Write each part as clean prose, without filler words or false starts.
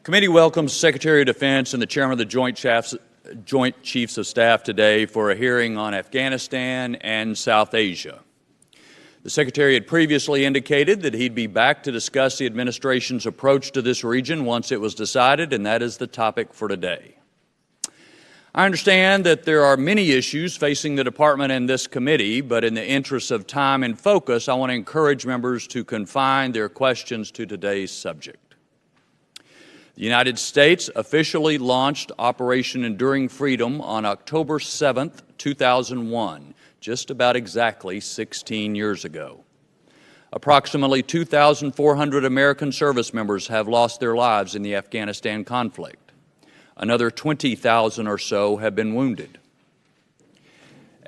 Committee welcomes Secretary of Defense and the Chairman of the Joint Chiefs of Staff today for a hearing on Afghanistan and South Asia. The Secretary had previously indicated that he'd be back to discuss the administration's approach to this region once it was decided, and that is the topic for today. I understand that there are many issues facing the Department and this committee, but in the interest of time and focus, I want to encourage members to confine their questions to today's subject. The United States officially launched Operation Enduring Freedom on October 7, 2001, just about exactly 16 years ago. Approximately 2,400 American service members have lost their lives in the Afghanistan conflict. Another 20,000 or so have been wounded.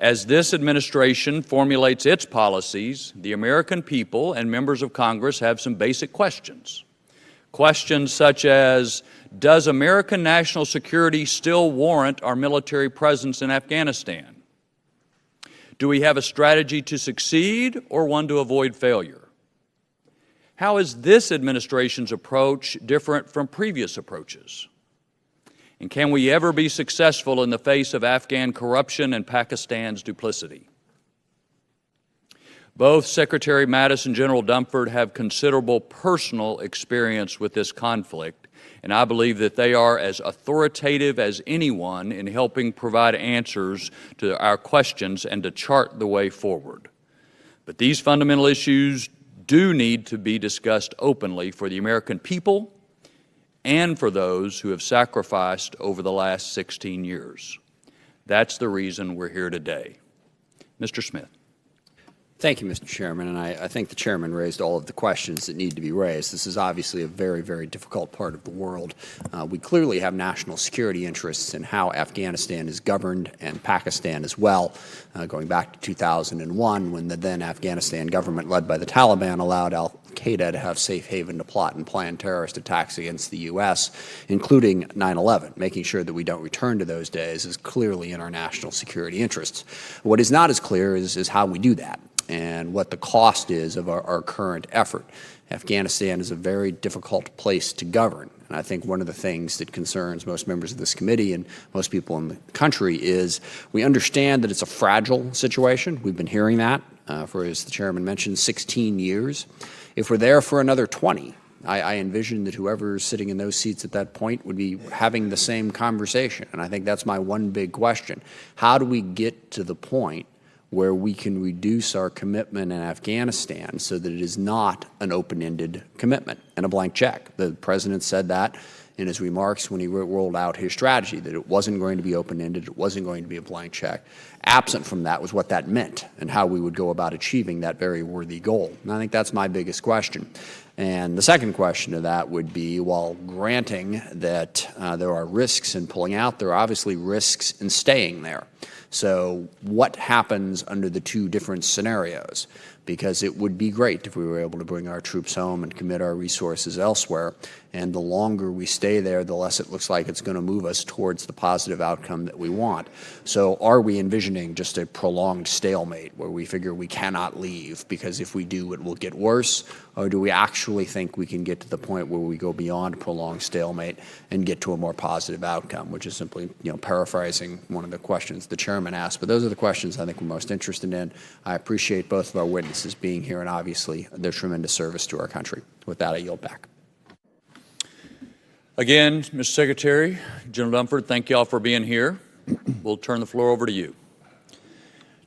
As this administration formulates its policies, the American people and members of Congress have some basic questions. Questions such as, does American national security still warrant our military presence in Afghanistan? Do we have a strategy to succeed or one to avoid failure? How is this administration's approach different from previous approaches? And can we ever be successful in the face of Afghan corruption and Pakistan's duplicity? Both Secretary Mattis and General Dunford have considerable personal experience with this conflict, and I believe that they are as authoritative as anyone in helping provide answers to our questions and to chart the way forward. But these fundamental issues do need to be discussed openly for the American people and for those who have sacrificed over the last 16 years. That's the reason we're here today. Mr. Smith. Thank you, Mr. Chairman, and I think the Chairman raised all of the questions that need to be raised. This is obviously a very, very difficult part of the world. We clearly have national security interests in how Afghanistan is governed and Pakistan as well, going back to 2001 when the then Afghanistan government led by the Taliban allowed al-Qaeda to have safe haven to plot and plan terrorist attacks against the U.S., including 9/11. Making sure that we don't return to those days is clearly in our national security interests. What is not as clear is how we do that and what the cost is of our current effort. Afghanistan is a very difficult place to govern, and I think one of the things that concerns most members of this committee and most people in the country is we understand that it's a fragile situation. We've been hearing that for, as the Chairman mentioned, 16 years. If we're there for another 20, I envision that whoever's sitting in those seats at that point would be having the same conversation, and I think that's my one big question. How do we get to the point where we can reduce our commitment in Afghanistan so that it is not an open-ended commitment and a blank check? The President said that in his remarks when he rolled out his strategy, that it wasn't going to be open-ended, it wasn't going to be a blank check. Absent from that was what that meant and how we would go about achieving that very worthy goal. And I think that's my biggest question. And the second question to that would be, while granting that there are risks in pulling out, there are obviously risks in staying there. So what happens under the two different scenarios? Because it would be great if we were able to bring our troops home and commit our resources elsewhere. And the longer we stay there, the less it looks like it's going to move us towards the positive outcome that we want. So are we envisioning just a prolonged stalemate where we figure we cannot leave because if we do, it will get worse? Or do we actually think we can get to the point where we go beyond prolonged stalemate and get to a more positive outcome, which is simply, paraphrasing one of the questions the Chairman asked. But those are the questions I think we're most interested in. I appreciate both of our witnesses being here and obviously their tremendous service to our country. With that, I yield back. Again, Mr. Secretary, General Dunford, thank you all for being here. We'll turn the floor over to you.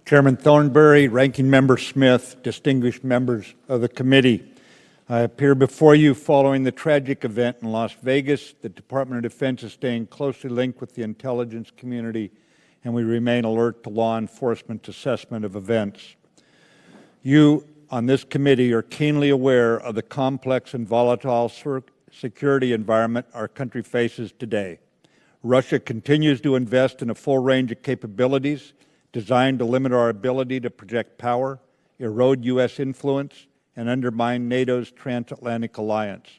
Chairman Thornberry, Ranking Member Smith, distinguished members of the committee, I appear before you following the tragic event in Las Vegas. The Department of Defense is staying closely linked with the intelligence community, and we remain alert to law enforcement's assessment of events. You on this committee are keenly aware of the complex and volatile security environment our country faces today. Russia continues to invest in a full range of capabilities designed to limit our ability to project power, erode U.S. influence, and undermine NATO's transatlantic alliance.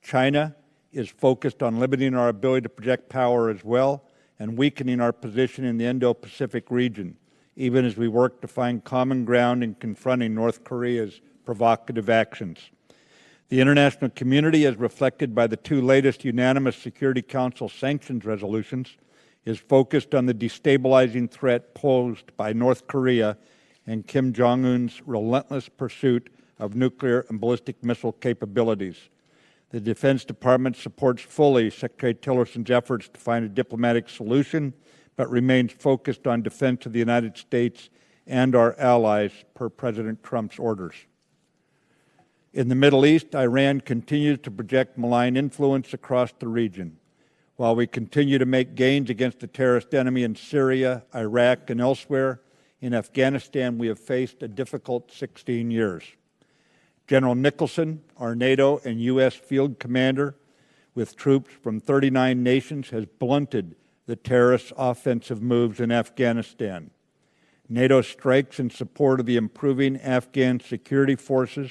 China is focused on limiting our ability to project power as well and weakening our position in the Indo-Pacific region, even as we work to find common ground in confronting North Korea's provocative actions. The international community, as reflected by the two latest unanimous Security Council sanctions resolutions, is focused on the destabilizing threat posed by North Korea and Kim Jong-un's relentless pursuit of nuclear and ballistic missile capabilities. The Defense Department supports fully Secretary Tillerson's efforts to find a diplomatic solution, but remains focused on defense of the United States and our allies per President Trump's orders. In the Middle East, Iran continues to project malign influence across the region. While we continue to make gains against the terrorist enemy in Syria, Iraq, and elsewhere, in Afghanistan we have faced a difficult 16 years. General Nicholson, our NATO and U.S. field commander, with troops from 39 nations, has blunted the terrorists' offensive moves in Afghanistan. NATO strikes in support of the improving Afghan security forces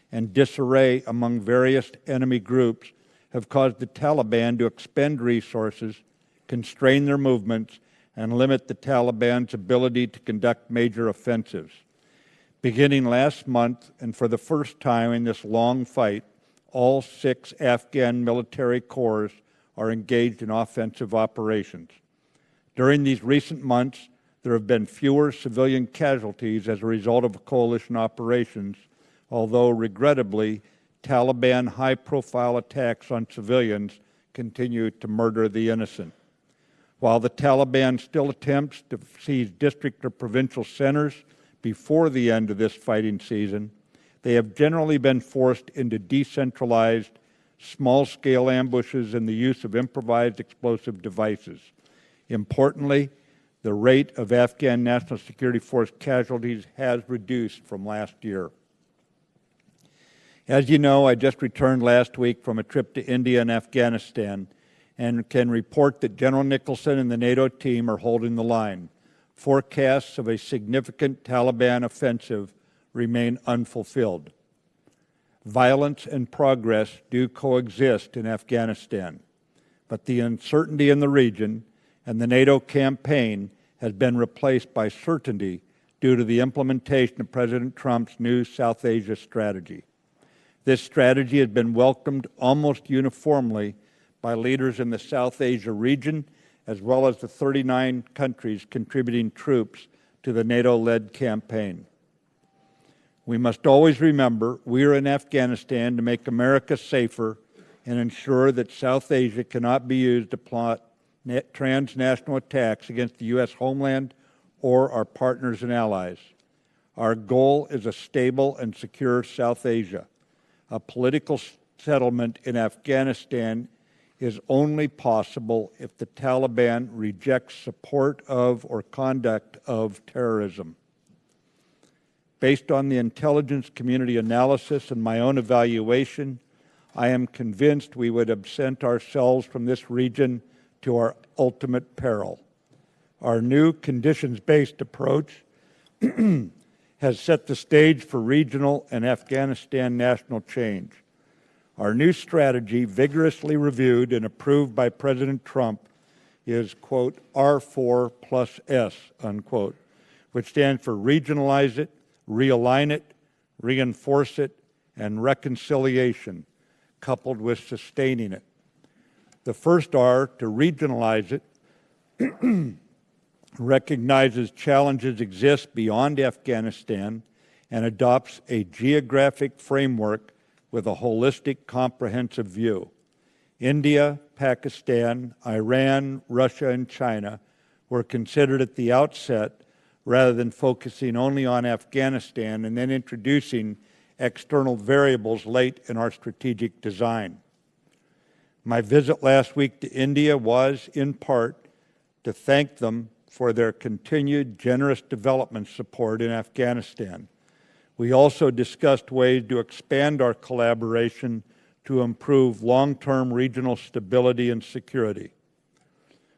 and disarray among various enemy groups have caused the Taliban to expend resources, constrain their movements, and limit the Taliban's ability to conduct major offensives. Beginning last month, and for the first time in this long fight, all 6 Afghan military corps are engaged in offensive operations. During these recent months, there have been fewer civilian casualties as a result of coalition operations, although regrettably, Taliban high-profile attacks on civilians continue to murder the innocent. While the Taliban still attempts to seize district or provincial centers before the end of this fighting season, they have generally been forced into decentralized, small-scale ambushes and the use of improvised explosive devices. Importantly, the rate of Afghan National Security Force casualties has reduced from last year. As you know, I just returned last week from a trip to India and Afghanistan and can report that General Nicholson and the NATO team are holding the line. Forecasts of a significant Taliban offensive remain unfulfilled. Violence and progress do coexist in Afghanistan, but the uncertainty in the region and the NATO campaign has been replaced by certainty due to the implementation of President Trump's new South Asia strategy. This strategy has been welcomed almost uniformly by leaders in the South Asia region, as well as the 39 countries contributing troops to the NATO-led campaign. We must always remember we are in Afghanistan to make America safer and ensure that South Asia cannot be used to plot transnational attacks against the U.S. homeland or our partners and allies. Our goal is a stable and secure South Asia. A political settlement in Afghanistan is only possible if the Taliban rejects support of or conduct of terrorism. Based on the intelligence community analysis and my own evaluation, I am convinced we would absent ourselves from this region to our ultimate peril. Our new conditions-based approach has set the stage for regional and Afghanistan national change. Our new strategy, vigorously reviewed and approved by President Trump, is, quote, R4 plus S, unquote, which stands for regionalize it, realign it, reinforce it, and reconciliation, coupled with sustaining it. The first R, to regionalize it, recognizes challenges exist beyond Afghanistan and adopts a geographic framework with a holistic, comprehensive view. India, Pakistan, Iran, Russia, and China were considered at the outset rather than focusing only on Afghanistan and then introducing external variables late in our strategic design. My visit last week to India was, in part, to thank them for their continued generous development support in Afghanistan. We also discussed ways to expand our collaboration to improve long-term regional stability and security.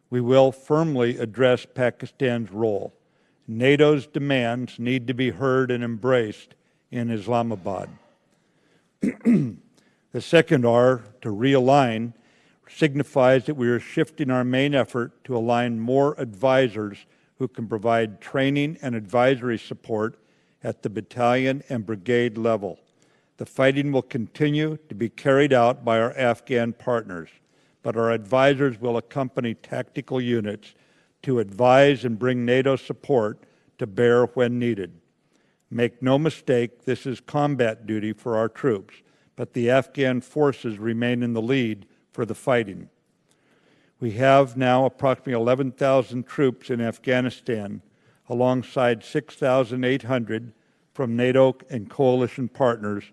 We will firmly address Pakistan's role. NATO's demands need to be heard and embraced in Islamabad. The second R, to realign, signifies that we are shifting our main effort to align more advisors who can provide training and advisory support at the battalion and brigade level. The fighting will continue to be carried out by our Afghan partners, but our advisors will accompany tactical units to advise and bring NATO support to bear when needed. Make no mistake, this is combat duty for our troops, but the Afghan forces remain in the lead for the fighting. We have now approximately 11,000 troops in Afghanistan, alongside 6,800 from NATO and coalition partners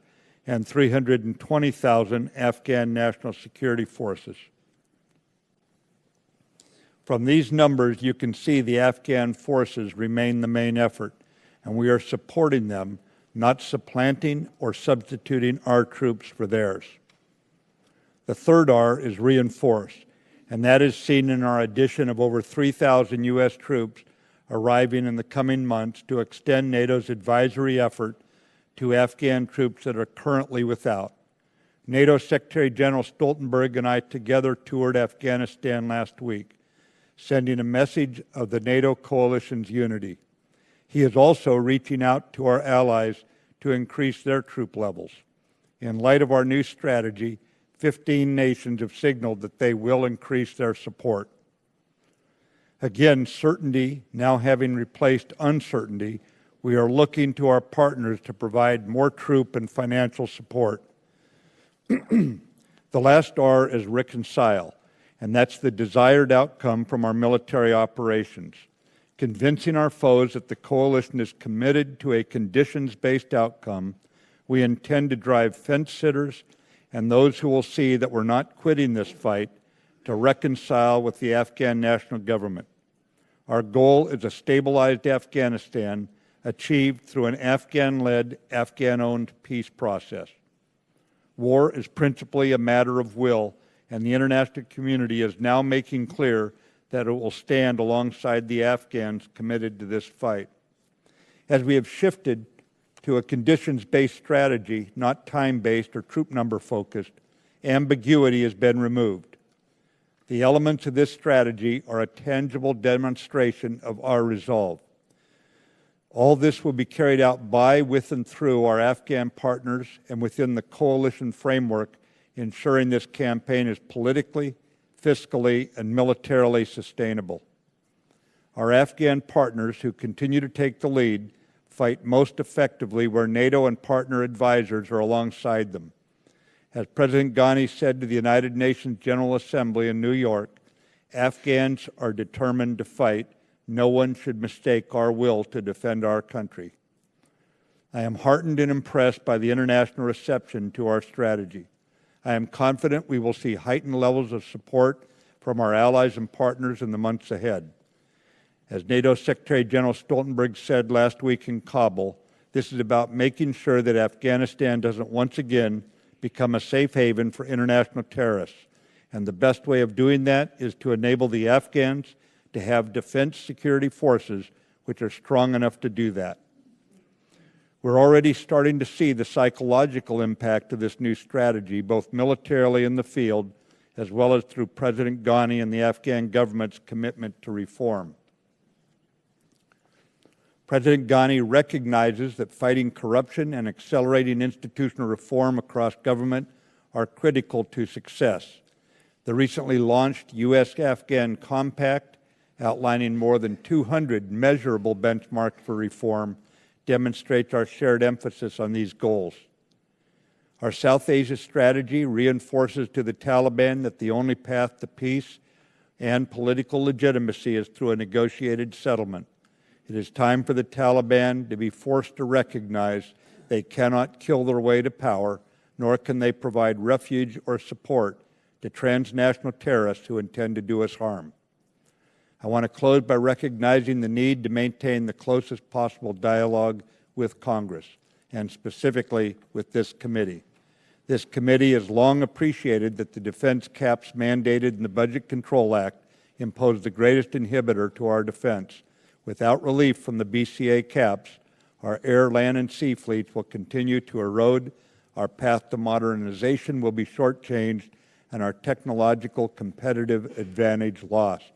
and 320,000 Afghan national security forces. From these numbers, you can see the Afghan forces remain the main effort, and we are supporting them, not supplanting or substituting our troops for theirs. The third R is reinforce, and that is seen in our addition of over 3,000 U.S. troops arriving in the coming months to extend NATO's advisory effort to Afghan troops that are currently without. NATO Secretary General Stoltenberg and I together toured Afghanistan last week, sending a message of the NATO coalition's unity. He is also reaching out to our allies to increase their troop levels. In light of our new strategy, 15 nations have signaled that they will increase their support. Again, certainty now having replaced uncertainty, we are looking to our partners to provide more troop and financial support. The last R is reconcile, and that's the desired outcome from our military operations. Convincing our foes that the coalition is committed to a conditions-based outcome, we intend to drive fence-sitters and those who will see that we're not quitting this fight to reconcile with the Afghan national government. Our goal is a stabilized Afghanistan achieved through an Afghan-led, Afghan-owned peace process. War is principally a matter of will, and the international community is now making clear that it will stand alongside the Afghans committed to this fight. As we have shifted to a conditions-based strategy, not time-based or troop number-focused, ambiguity has been removed. The elements of this strategy are a tangible demonstration of our resolve. All this will be carried out by, with, and through our Afghan partners and within the coalition framework, ensuring this campaign is politically, fiscally, and militarily sustainable. Our Afghan partners, who continue to take the lead, fight most effectively where NATO and partner advisors are alongside them. As President Ghani said to the United Nations General Assembly in New York, Afghans are determined to fight. No one should mistake our will to defend our country. I am heartened and impressed by the international reception to our strategy. I am confident we will see heightened levels of support from our allies and partners in the months ahead. As NATO Secretary General Stoltenberg said last week in Kabul, this is about making sure that Afghanistan doesn't once again become a safe haven for international terrorists. And the best way of doing that is to enable the Afghans to have defense security forces which are strong enough to do that. We're already starting to see the psychological impact of this new strategy, both militarily in the field, as well as through President Ghani and the Afghan government's commitment to reform. President Ghani recognizes that fighting corruption and accelerating institutional reform across government are critical to success. The recently launched U.S.-Afghan Compact, outlining more than 200 measurable benchmarks for reform, demonstrates our shared emphasis on these goals. Our South Asia strategy reinforces to the Taliban that the only path to peace and political legitimacy is through a negotiated settlement. It is time for the Taliban to be forced to recognize they cannot kill their way to power, nor can they provide refuge or support to transnational terrorists who intend to do us harm. I want to close by recognizing the need to maintain the closest possible dialogue with Congress, and specifically with this committee. This committee has long appreciated that the defense caps mandated in the Budget Control Act impose the greatest inhibitor to our defense. Without relief from the BCA caps, our air, land, and sea fleets will continue to erode, our path to modernization will be shortchanged, and our technological competitive advantage lost.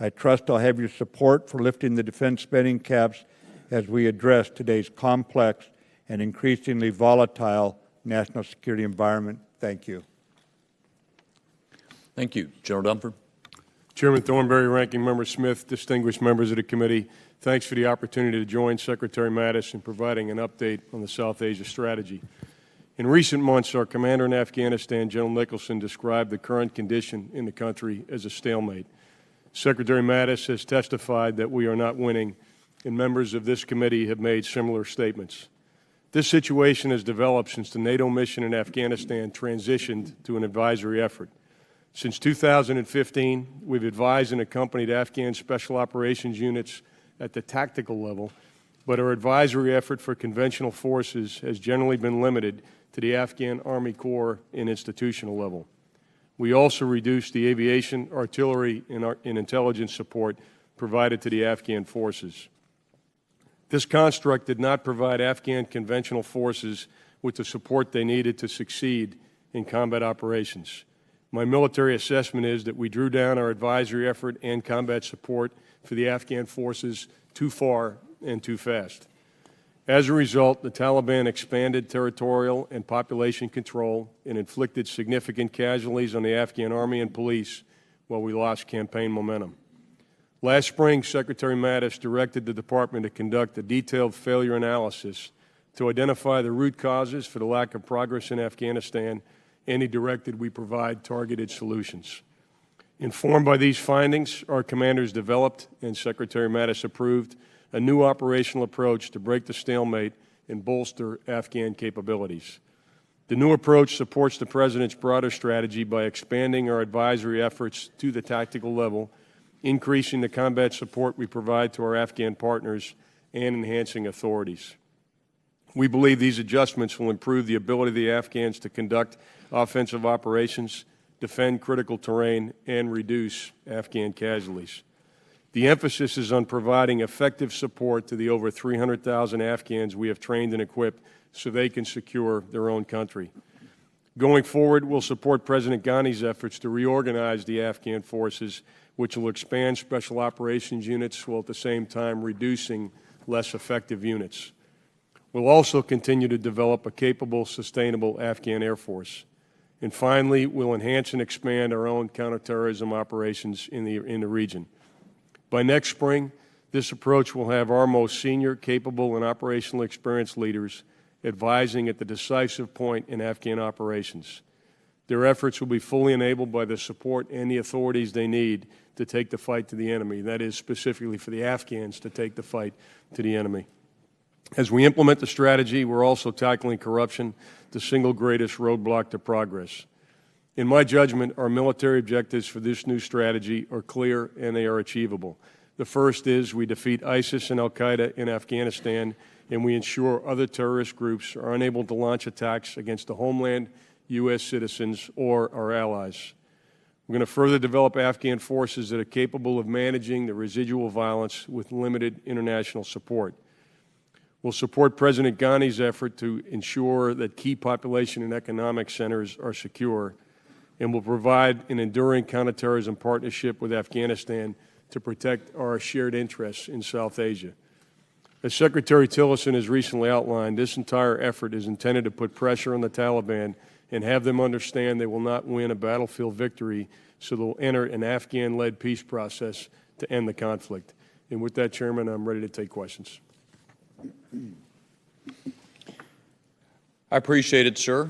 I trust I'll have your support for lifting the defense spending caps as we address today's complex and increasingly volatile national security environment. Thank you. Thank you. General Dunford. Chairman Thornberry, Ranking Member Smith, distinguished members of the committee, thanks for the opportunity to join Secretary Mattis in providing an update on the South Asia strategy. In recent months, our commander in Afghanistan, General Nicholson, described the current condition in the country as a stalemate. Secretary Mattis has testified that we are not winning, and members of this committee have made similar statements. This situation has developed since the NATO mission in Afghanistan transitioned to an advisory effort. Since 2015, we've advised and accompanied Afghan Special Operations units at the tactical level, but our advisory effort for conventional forces has generally been limited to the Afghan Army Corps and institutional level. We also reduced the aviation, artillery, and intelligence support provided to the Afghan forces. This construct did not provide Afghan conventional forces with the support they needed to succeed in combat operations. My military assessment is that we drew down our advisory effort and combat support for the Afghan forces too far and too fast. As a result, the Taliban expanded territorial and population control and inflicted significant casualties on the Afghan army and police while we lost campaign momentum. Last spring, Secretary Mattis directed the Department to conduct a detailed failure analysis to identify the root causes for the lack of progress in Afghanistan, and he directed we provide targeted solutions. Informed by these findings, our commanders developed and Secretary Mattis approved a new operational approach to break the stalemate and bolster Afghan capabilities. The new approach supports the President's broader strategy by expanding our advisory efforts to the tactical level, increasing the combat support we provide to our Afghan partners, and enhancing authorities. We believe these adjustments will improve the ability of the Afghans to conduct offensive operations, defend critical terrain, and reduce Afghan casualties. The emphasis is on providing effective support to the over 300,000 Afghans we have trained and equipped so they can secure their own country. Going forward, we'll support President Ghani's efforts to reorganize the Afghan forces, which will expand special operations units while at the same time reducing less effective units. We'll also continue to develop a capable, sustainable Afghan Air Force. And finally, we'll enhance and expand our own counterterrorism operations in the region. By next spring, this approach will have our most senior, capable, and operationally experienced leaders advising at the decisive point in Afghan operations. Their efforts will be fully enabled by the support and the authorities they need to take the fight to the enemy. That is, specifically for the Afghans to take the fight to the enemy. As we implement the strategy, we're also tackling corruption, the single greatest roadblock to progress. In my judgment, our military objectives for this new strategy are clear and they are achievable. The first is we defeat ISIS and al-Qaeda in Afghanistan, and we ensure other terrorist groups are unable to launch attacks against the homeland, U.S. citizens, or our allies. We're going to further develop Afghan forces that are capable of managing the residual violence with limited international support. We'll support President Ghani's effort to ensure that key population and economic centers are secure, and will provide an enduring counterterrorism partnership with Afghanistan to protect our shared interests in South Asia. As Secretary Tillerson has recently outlined, this entire effort is intended to put pressure on the Taliban and have them understand they will not win a battlefield victory, so they'll enter an Afghan-led peace process to end the conflict. And with that, Chairman, I'm ready to take questions. I appreciate it, sir.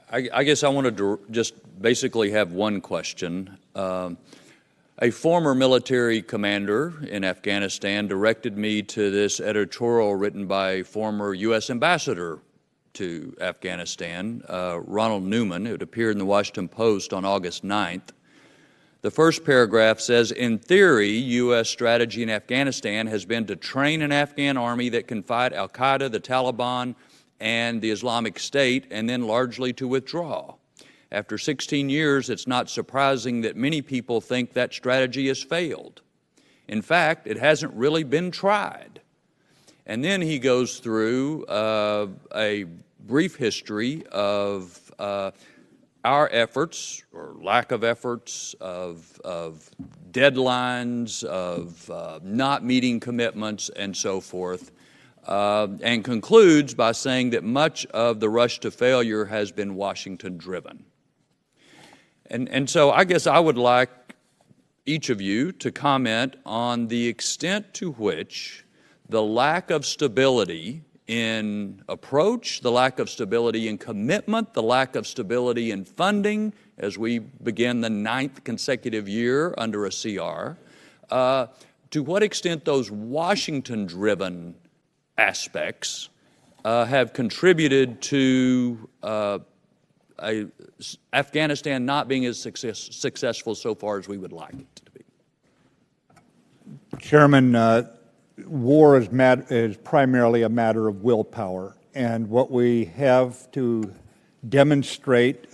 I guess I wanted to just basically have one question. A former military commander in Afghanistan directed me to this editorial written by former U.S. Ambassador to Afghanistan, Ronald Newman. It appeared in the Washington Post on August 9th. The first paragraph says, in theory, U.S. strategy in Afghanistan has been to train an Afghan army that can fight al-Qaeda, the Taliban, and the Islamic State, and then largely to withdraw. After 16 years, it's not surprising that many people think that strategy has failed. In fact, it hasn't really been tried. And then he goes through a brief history of our efforts, or lack of efforts, of deadlines, of not meeting commitments, and so forth. and concludes by saying that much of the rush to failure has been Washington-driven. And so I guess I would like each of you to comment on the extent to which the lack of stability in approach, the lack of stability in commitment, the lack of stability in funding as we begin the 9th consecutive year under a CR, to what extent those Washington-driven aspects have contributed to Afghanistan not being as successful so far as we would like it to be. Chairman, war is primarily a matter of willpower, and what we have to demonstrate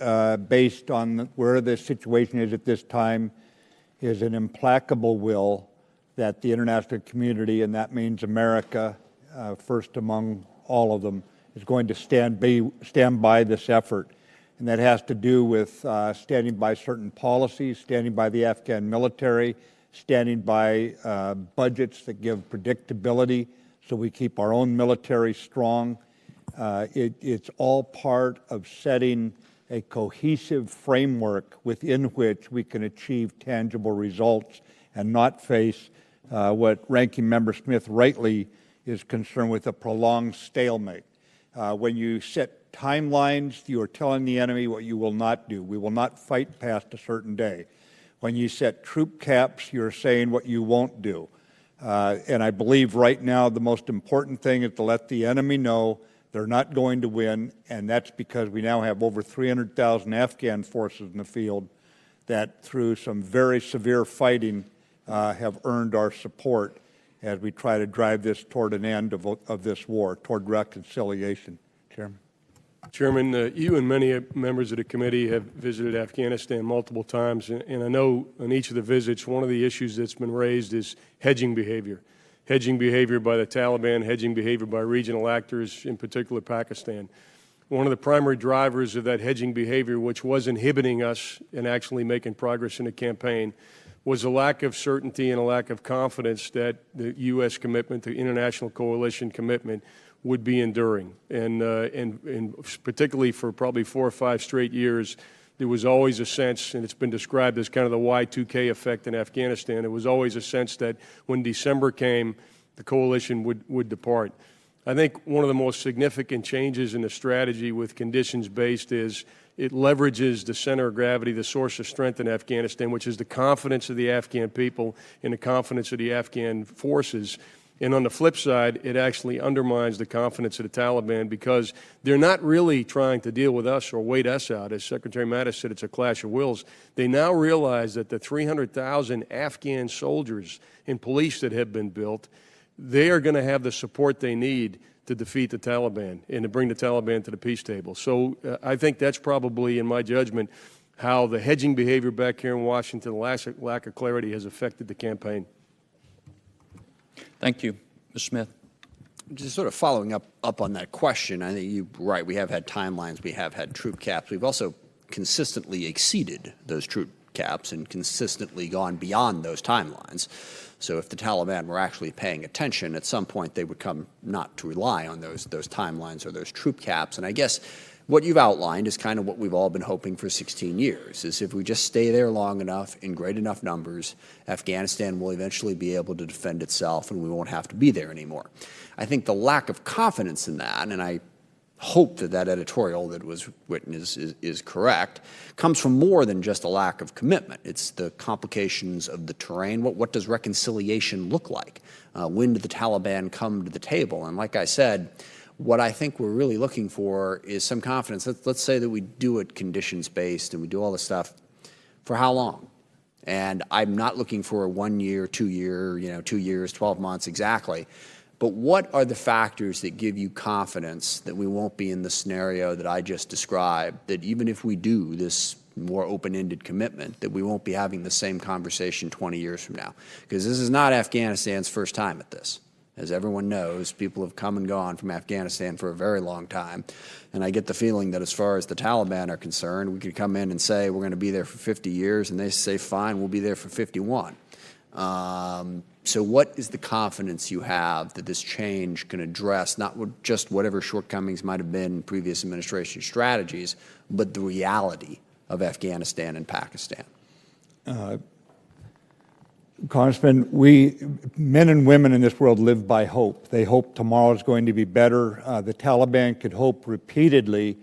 based on where the situation is at this time is an implacable will that the international community, and that means America, first among all of them, is going to stand by this effort. And that has to do with standing by certain policies, standing by the Afghan military, standing by budgets that give predictability so we keep our own military strong. It's all part of setting a cohesive framework within which we can achieve tangible results and not face what Ranking Member Smith rightly is concerned with, a prolonged stalemate. When you set timelines, you are telling the enemy what you will not do. We will not fight past a certain day. When you set troop caps, you're saying what you won't do. And I believe right now the most important thing is to let the enemy know they're not going to win, and that's because we now have over 300,000 Afghan forces in the field that through some very severe fighting have earned our support as we try to drive this toward an end of this war, toward reconciliation. Chairman. Chairman, you and many members of the committee have visited Afghanistan multiple times, and I know on each of the visits, one of the issues that's been raised is hedging behavior. Hedging behavior by the Taliban, hedging behavior by regional actors, in particular Pakistan. One of the primary drivers of that hedging behavior, which was inhibiting us in actually making progress in the campaign, was a lack of certainty and a lack of confidence that the U.S. commitment, the international coalition commitment, would be enduring. And particularly for probably 4 or 5 straight years, there was always a sense, and it's been described as kind of the Y2K effect in Afghanistan, there was always a sense that when December came, the coalition would depart. I think one of the most significant changes in the strategy with conditions-based is it leverages the center of gravity, the source of strength in Afghanistan, which is the confidence of the Afghan people and the confidence of the Afghan forces. And on the flip side, it actually undermines the confidence of the Taliban because they're not really trying to deal with us or wait us out. As Secretary Mattis said, it's a clash of wills. They now realize that the 300,000 Afghan soldiers and police that have been built, they are going to have the support they need to defeat the Taliban and to bring the Taliban to the peace table. So I think that's probably, in my judgment, how the hedging behavior back here in Washington, the lack of clarity has affected the campaign. Thank you. Ms. Smith. Just sort of following up on that question, I think you're right. We have had timelines. We have had troop caps. We've also consistently exceeded those troop caps and consistently gone beyond those timelines. So if the Taliban were actually paying attention, at some point they would come not to rely on those timelines or those troop caps. And I guess what you've outlined is kind of what we've all been hoping for 16 years, is if we just stay there long enough in great enough numbers, Afghanistan will eventually be able to defend itself and we won't have to be there anymore. I think the lack of confidence in that, and I hope that that editorial that was written is correct, comes from more than just a lack of commitment. It's the complications of the terrain. What does reconciliation look like? When do the Taliban come to the table? And like I said, what I think we're really looking for is some confidence. Let's say that we do it conditions-based and we do all this stuff. For how long? And I'm not looking for a 1 year, 2 year, 2 years, 12 months exactly. But what are the factors that give you confidence that we won't be in the scenario that I just described, that even if we do this more open-ended commitment, that we won't be having the same conversation 20 years from now? Because this is not Afghanistan's first time at this. As everyone knows, people have come and gone from Afghanistan for a very long time. And I get the feeling that as far as the Taliban are concerned, we could come in and say we're going to be there for 50 years, and they say, fine, we'll be there for 51. So what is the confidence you have that this change can address not just whatever shortcomings might have been in previous administration strategies, but the reality of Afghanistan and Pakistan? Congressman, men and women in this world live by hope. They hope tomorrow is going to be better. The Taliban could hope repeatedly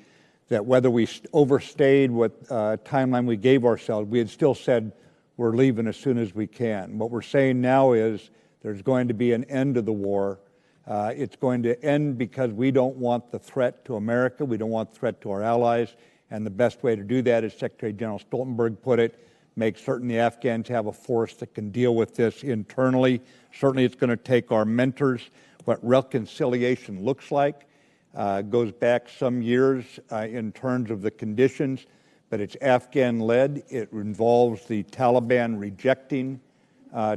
that whether we overstayed what timeline we gave ourselves, we had still said we're leaving as soon as we can. What we're saying now is there's going to be an end to the war. It's going to end because we don't want the threat to America. We don't want the threat to our allies. And the best way to do that, as Secretary General Stoltenberg put it, make certain the Afghans have a force that can deal with this internally. Certainly it's going to take our mentors. What reconciliation looks like goes back some years in terms of the conditions, but it's Afghan-led. It involves the Taliban rejecting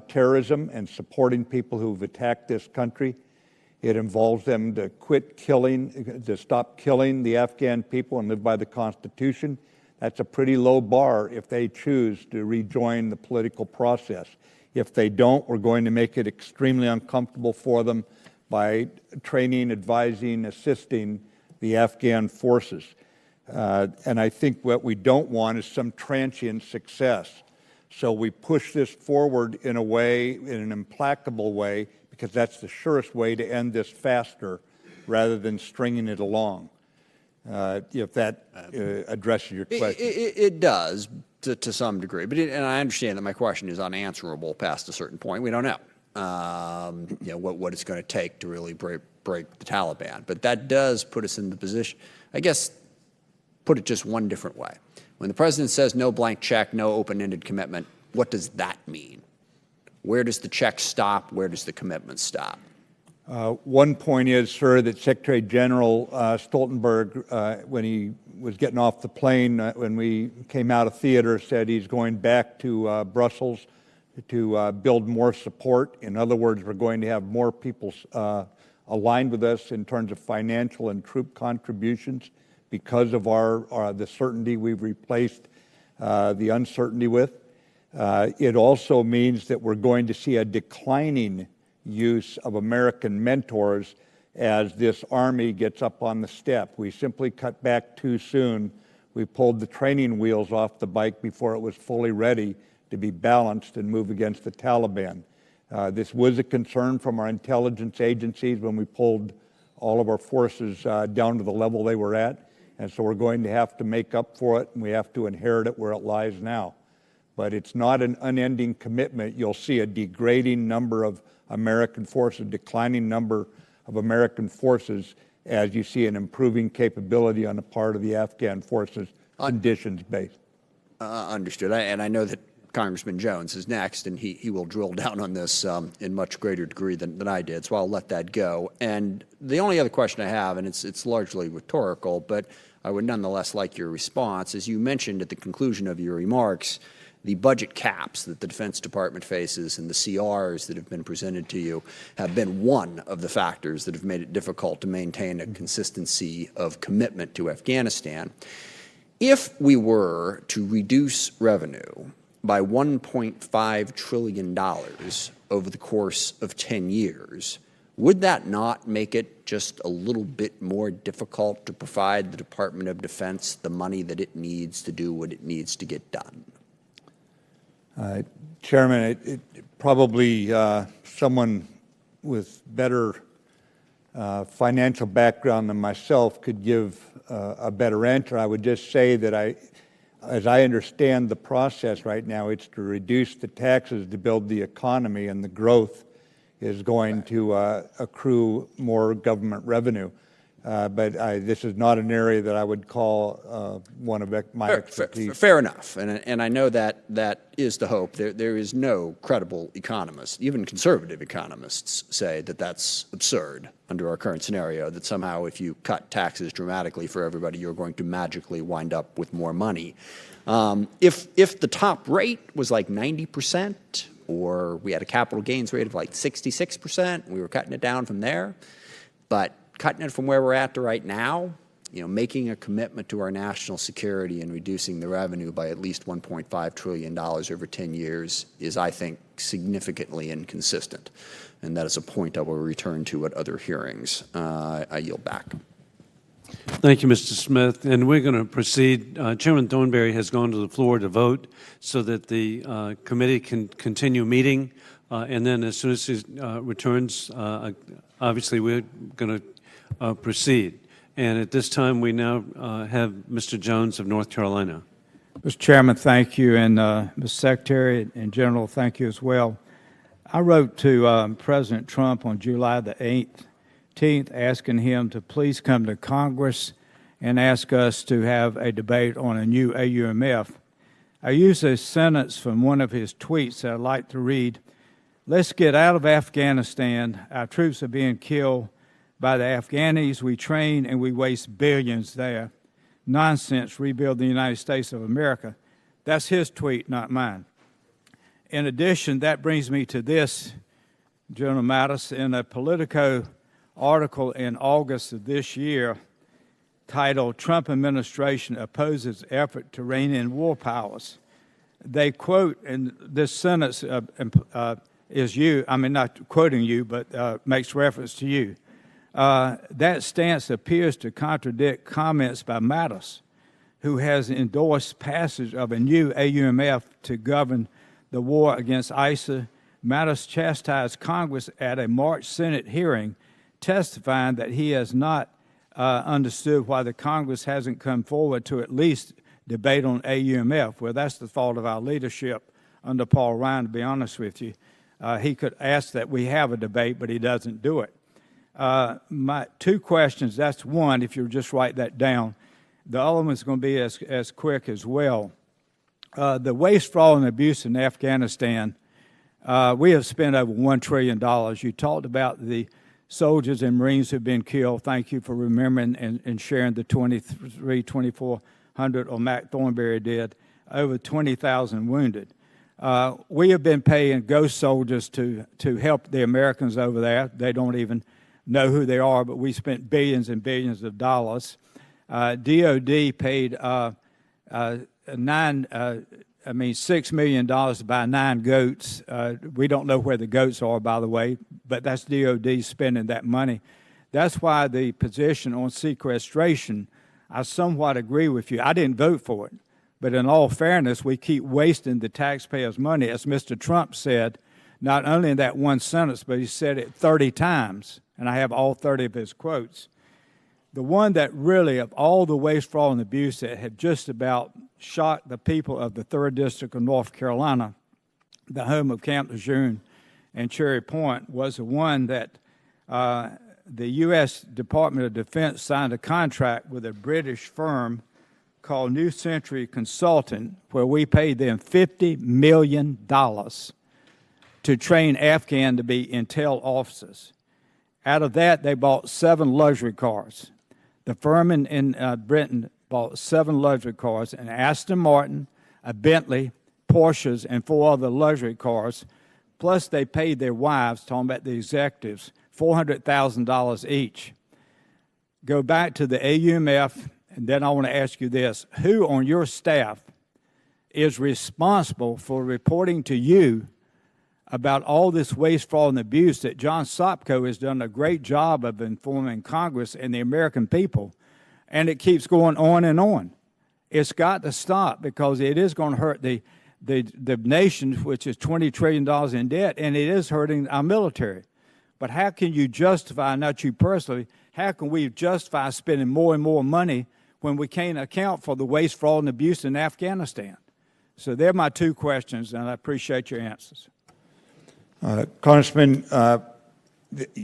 terrorism and supporting people who've attacked this country. It involves them to quit killing, to stop killing the Afghan people and live by the Constitution. That's a pretty low bar if they choose to rejoin the political process. If they don't, we're going to make it extremely uncomfortable for them by training, advising, assisting the Afghan forces. And I think what we don't want is some transient success. So we push this forward in a way, in an implacable way, because that's the surest way to end this faster rather than stringing it along. If that addresses your question. It does to some degree, but and I understand that my question is unanswerable past a certain point. We don't know, what it's going to take to really break the Taliban. But that does put us in the position, I guess, put it just one different way. When the president says no blank check, no open-ended commitment, what does that mean? Where does the check stop? Where does the commitment stop? One point is, sir, that Secretary General Stoltenberg, when he was getting off the plane, when we came out of theater, said he's going back to Brussels to build more support. In other words, we're going to have more people aligned with us in terms of financial and troop contributions because of the certainty we've replaced the uncertainty with. It also means that we're going to see a declining use of American mentors as this Army gets up on the step. We simply cut back too soon. We pulled the training wheels off the bike before it was fully ready to be balanced and move against the Taliban. This was a concern from our intelligence agencies when we pulled all of our forces down to the level they were at, and so we're going to have to make up for it, and we have to inherit it where it lies now. But it's not an unending commitment. You'll see a degrading number of American forces, declining number of American forces as you see an improving capability on the part of the Afghan forces, conditions-based. Understood. And I know that Congressman Jones is next, and he will drill down on this in much greater degree than I did, so I'll let that go. And the only other question I have, and it's largely rhetorical, but I would nonetheless like your response, as you mentioned at the conclusion of your remarks, the budget caps that the Defense Department faces and the CRs that have been presented to you have been one of the factors that have made it difficult to maintain a consistency of commitment to Afghanistan. If we were to reduce revenue by $1.5 trillion over the course of 10 years, would that not make it just a little bit more difficult to provide the Department of Defense the money that it needs to do what it needs to get done? Chairman, it probably someone with better financial background than myself could give a better answer. I would just say that as I understand the process right now, it's to reduce the taxes to build the economy, and the growth is going to accrue more government revenue. But this is not an area that I would call one of my expertise. Fair enough, and I know that is the hope. There is no credible economist, even conservative economists say that that's absurd under our current scenario, that somehow if you cut taxes dramatically for everybody, you're going to magically wind up with more money. If the top rate was like 90%, or we had a capital gains rate of like 66%, we were cutting it down from there, but cutting it from where we're at to right now, making a commitment to our national security and reducing the revenue by at least $1.5 trillion over 10 years is, I think, significantly inconsistent. And that is a point I will return to at other hearings. I yield back. Thank you, Mr. Smith. And we're going to proceed. Chairman Thornberry has gone to the floor to vote so that the committee can continue meeting. And then as soon as he returns, obviously we're going to proceed. And at this time, we now have Mr. Jones of North Carolina. Mr. Chairman, thank you, and Mr. Secretary and General, thank you as well. I wrote to President Trump on July the 18th asking him to please come to Congress and ask us to have a debate on a new AUMF. I used a sentence from one of his tweets that I'd like to read. Let's get out of Afghanistan. Our troops are being killed by the Afghanis we train, and we waste billions there. Nonsense, rebuild the United States of America. That's his tweet, not mine. In addition, that brings me to this, General Mattis, in a Politico article in August of this year titled, Trump Administration Opposes Effort to Rein in War Powers. They quote, and this sentence is you, I mean, not quoting you, but makes reference to you. That stance appears to contradict comments by Mattis, who has endorsed passage of a new AUMF to govern the war against ISIL. Mattis chastised Congress at a March Senate hearing, testifying that he has not understood why the Congress hasn't come forward to at least debate on AUMF. Well, that's the fault of our leadership under Paul Ryan, to be honest with you. He could ask that we have a debate, but he doesn't do it. My two questions, that's one, if you just write that down. The other one's going to be as quick as well. The waste, fraud, and abuse in Afghanistan, we have spent over $1 trillion. You talked about the soldiers and Marines who've been killed. Thank you for remembering and sharing the 2,400, or Mac Thornberry did, over 20,000 wounded. We have been paying ghost soldiers to help the Americans over there. They don't even know who they are, but we spent billions and billions of dollars. DOD paid $6 million to buy 9 goats. We don't know where the goats are, by the way, but that's DOD spending that money. That's why the position on sequestration, I somewhat agree with you. I didn't vote for it, but in all fairness, we keep wasting the taxpayers' money, as Mr. Trump said, not only in that one sentence, but he said it 30 times, and I have all 30 of his quotes. The one that really, of all the waste, fraud, and abuse that had just about shocked the people of the 3rd District of North Carolina, the home of Camp Lejeune and Cherry Point, was the one that the U.S. Department of Defense signed a contract with a British firm called New Century Consulting, where we paid them $50 million to train Afghan to be intel officers. Out of that, they bought 7 luxury cars. The firm in Britain bought 7 luxury cars, an Aston Martin, a Bentley, Porsches, and 4 other luxury cars. Plus, they paid their wives, talking about the executives, $400,000 each. Go back to the AUMF, and then I want to ask you this. Who on your staff is responsible for reporting to you about all this waste, fraud, and abuse that John Sopko has done a great job of informing Congress and the American people, and it keeps going on and on. It's got to stop, because it is going to hurt the nation, which is $20 trillion in debt, and it is hurting our military. But how can you justify, not you personally, how can we justify spending more and more money when we can't account for the waste, fraud, and abuse in Afghanistan? So they're my 2 questions, and I appreciate your answers. Congressman,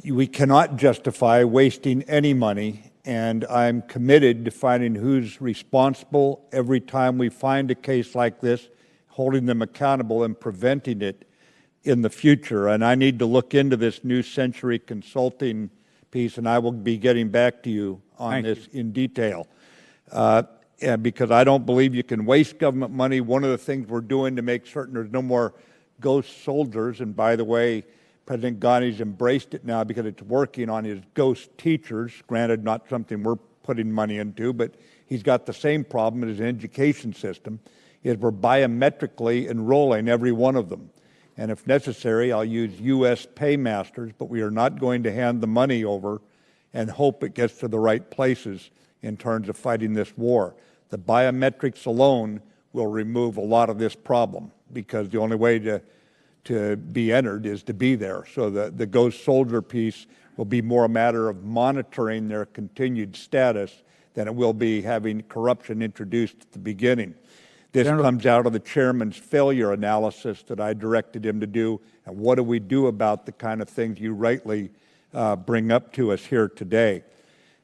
we cannot justify wasting any money, and I'm committed to finding who's responsible every time we find a case like this, holding them accountable and preventing it in the future. And I need to look into this New Century Consulting piece, and I will be getting back to you on this in detail. Because I don't believe you can waste government money. One of the things we're doing to make certain there's no more ghost soldiers, and by the way, President Ghani's embraced it now because it's working on his ghost teachers, granted not something we're putting money into, but he's got the same problem in his education system, is we're biometrically enrolling every one of them. And if necessary, I'll use U.S. paymasters, but we are not going to hand the money over and hope it gets to the right places in terms of fighting this war. The biometrics alone will remove a lot of this problem, because the only way to be entered is to be there. So the ghost soldier piece will be more a matter of monitoring their continued status than it will be having corruption introduced at the beginning. This comes out of the chairman's failure analysis that I directed him to do, and what do we do about the kind of things you rightly bring up to us here today.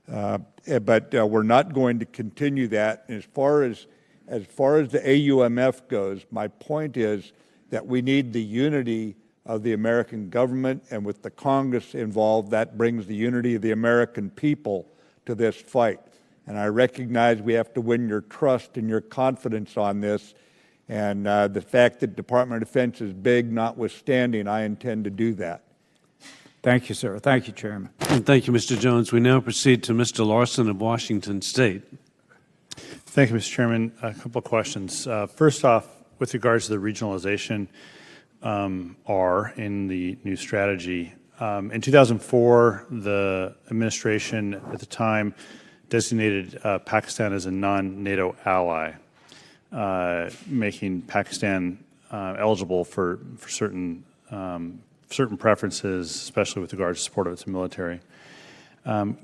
But we're not going to continue that. And as far as the AUMF goes, my point is that we need the unity of the American government, and with the Congress involved, that brings the unity of the American people to this fight. And I recognize we have to win your trust and your confidence on this, and the fact that Department of Defense is big notwithstanding, I intend to do that. Thank you, sir. Thank you, Chairman. And thank you, Mr. Jones. We now proceed to Mr. Larson of Washington State. Thank you, Mr. Chairman. A couple of questions. First off, with regards to the regionalization R in the new strategy, in 2004, the administration at the time designated Pakistan as a non-NATO ally, making Pakistan eligible for certain preferences, especially with regard to support of its military.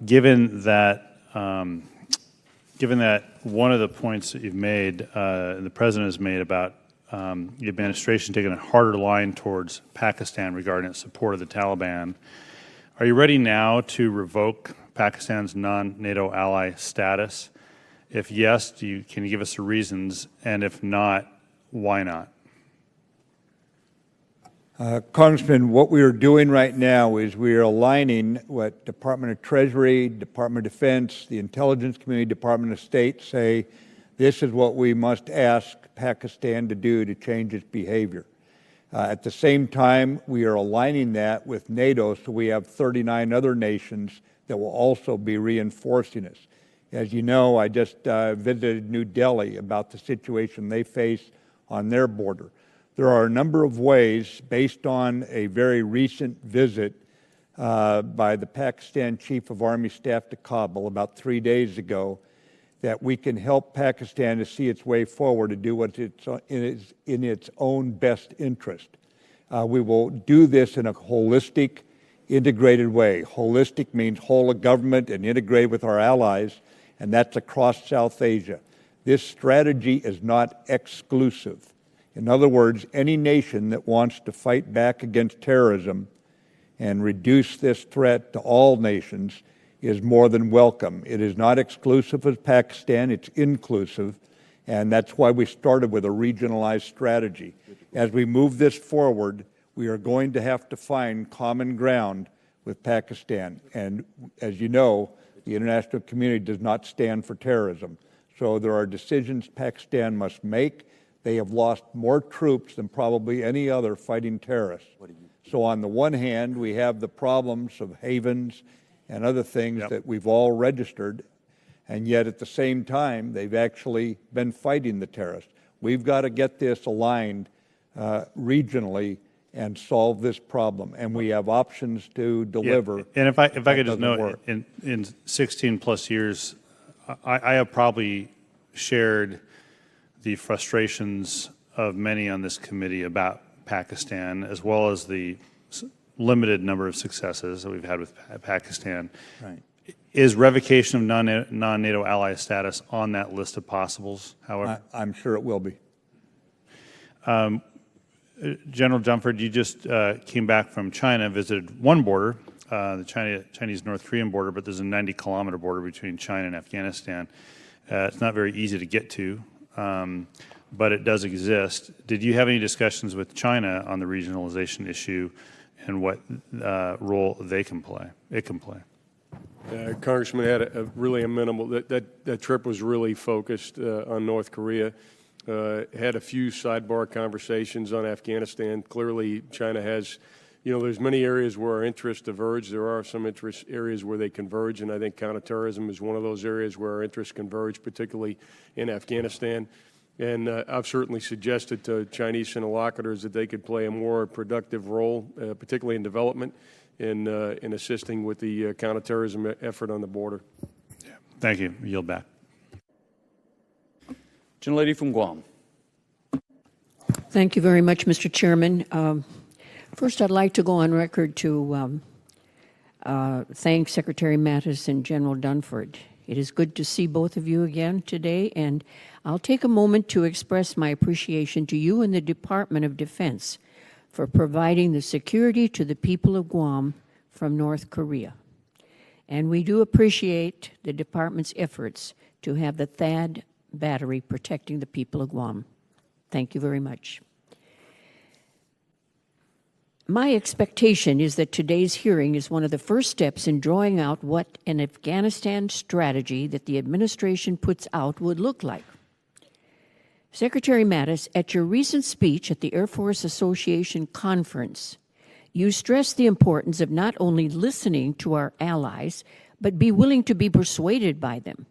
Given that one of the points that you've made, and the President has made about the administration taking a harder line towards Pakistan regarding its support of the Taliban, are you ready now to revoke Pakistan's non-NATO ally status? If yes, can you give us the reasons? And if not, why not? Congressman, what we are doing right now is we are aligning what Department of Treasury, Department of Defense, the intelligence community, Department of State say, this is what we must ask Pakistan to do to change its behavior. At the same time, we are aligning that with NATO, so we have 39 other nations that will also be reinforcing us. As you know, I just visited New Delhi about the situation they face on their border. There are a number of ways, based on a very recent visit by the Pakistan Chief of Army Staff to Kabul about 3 days ago, that we can help Pakistan to see its way forward to do what is in its own best interest. We will do this in a holistic, integrated way. Holistic means whole of government and integrated with our allies, and that's across South Asia. This strategy is not exclusive. In other words, any nation that wants to fight back against terrorism and reduce this threat to all nations is more than welcome. It is not exclusive of Pakistan, it's inclusive, and that's why we started with a regionalized strategy. As we move this forward, we are going to have to find common ground with Pakistan. And as you know, the international community does not stand for terrorism. So there are decisions Pakistan must make. They have lost more troops than probably any other fighting terrorists. So on the one hand, we have the problems of havens and other things that we've all registered, and yet at the same time, they've actually been fighting the terrorists. We've got to get this aligned regionally and solve this problem, and we have options to deliver. Yeah. And if I could just note, in 16 plus years, I have probably shared the frustrations of many on this committee about Pakistan, as well as the limited number of successes that we've had with Pakistan. Right. Is revocation of non-NATO ally status on that list of possibles, however? I'm sure it will be. General Dunford, you just came back from China, visited one border, the Chinese-North Korean border, but there's a 90-kilometer border between China and Afghanistan. It's not very easy to get to, but it does exist. Did you have any discussions with China on the regionalization issue and what role it can play? Congressman had a really minimal, that trip was really focused on North Korea. Had a few sidebar conversations on Afghanistan. Clearly, China has You know, there's many areas where our interests diverge. There are some interest areas where they converge, and I think counterterrorism is one of those areas where our interests converge, particularly in Afghanistan. And I've certainly suggested to Chinese interlocutors that they could play a more productive role, particularly in development, in assisting with the counterterrorism effort on the border. Yeah. Thank you. Yield back. Gentlelady from Guam. Thank you very much, Mr. Chairman. First, I'd like to go on record to thank Secretary Mattis and General Dunford. It is good to see both of you again today, and I'll take a moment to express my appreciation to you and the Department of Defense for providing the security to the people of Guam from North Korea. And we do appreciate the Department's efforts to have the THAAD battery protecting the people of Guam. Thank you very much. My expectation is that today's hearing is one of the first steps in drawing out what an Afghanistan strategy that the administration puts out would look like. Secretary Mattis, at your recent speech at the Air Force Association conference, you stressed the importance of not only listening to our allies, but be willing to be persuaded by them.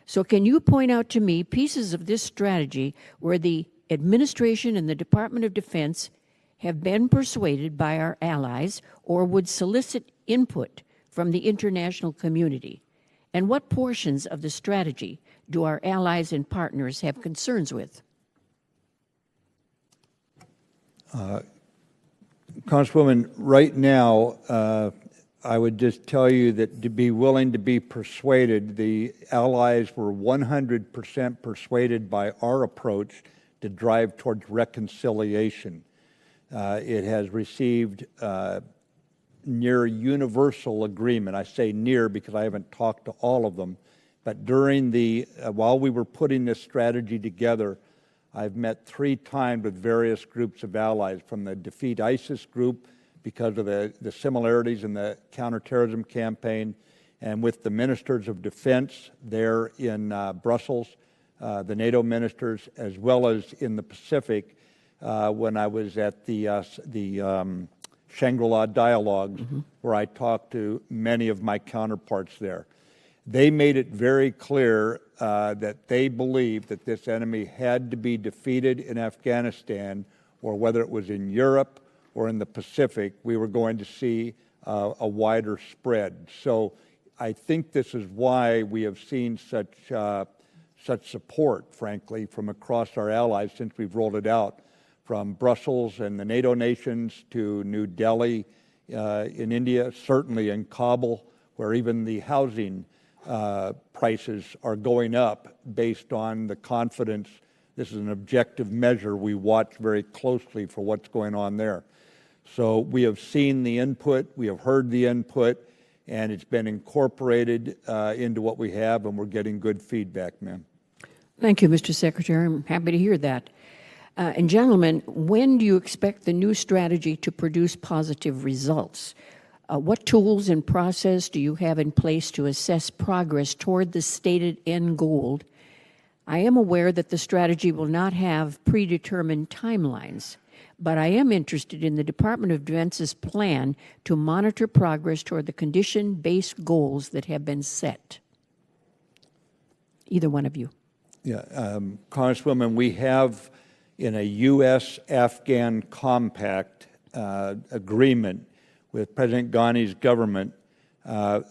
So can you point out to me pieces of this strategy where the administration and the Department of Defense have been persuaded by our allies or would solicit input from the international community? And what portions of the strategy do our allies and partners have concerns with? Congresswoman, right now, I would just tell you that to be willing to be persuaded, the allies were 100% persuaded by our approach to drive towards reconciliation. It has received near universal agreement. I say near because I haven't talked to all of them, but during the, while we were putting this strategy together, I've met 3 times with various groups of allies, from the Defeat ISIS group, because of the similarities in the counterterrorism campaign, and with the ministers of defense there in Brussels, the NATO ministers, as well as in the Pacific when I was at the Shangri-La Dialogues, where I talked to many of my counterparts there. They made it very clear that they believed that this enemy had to be defeated in Afghanistan, or whether it was in Europe or in the Pacific, we were going to see a wider spread. So I think this is why we have seen such support, frankly, from across our allies since we've rolled it out, from Brussels and the NATO nations to New Delhi in India, certainly in Kabul, where even the housing prices are going up based on the confidence. This is an objective measure we watch very closely for what's going on there. So we have seen the input, we have heard the input, and it's been incorporated into what we have, and we're getting good feedback, ma'am. Thank you, Mr. Secretary. I'm happy to hear that. And gentlemen, when do you expect the new strategy to produce positive results? What tools and process do you have in place to assess progress toward the stated end goal? I am aware that the strategy will not have predetermined timelines, but I am interested in the Department of Defense's plan to monitor progress toward the condition-based goals that have been set. Either one of you. Yeah, Congresswoman, we have in a U.S.-Afghan compact agreement with President Ghani's government,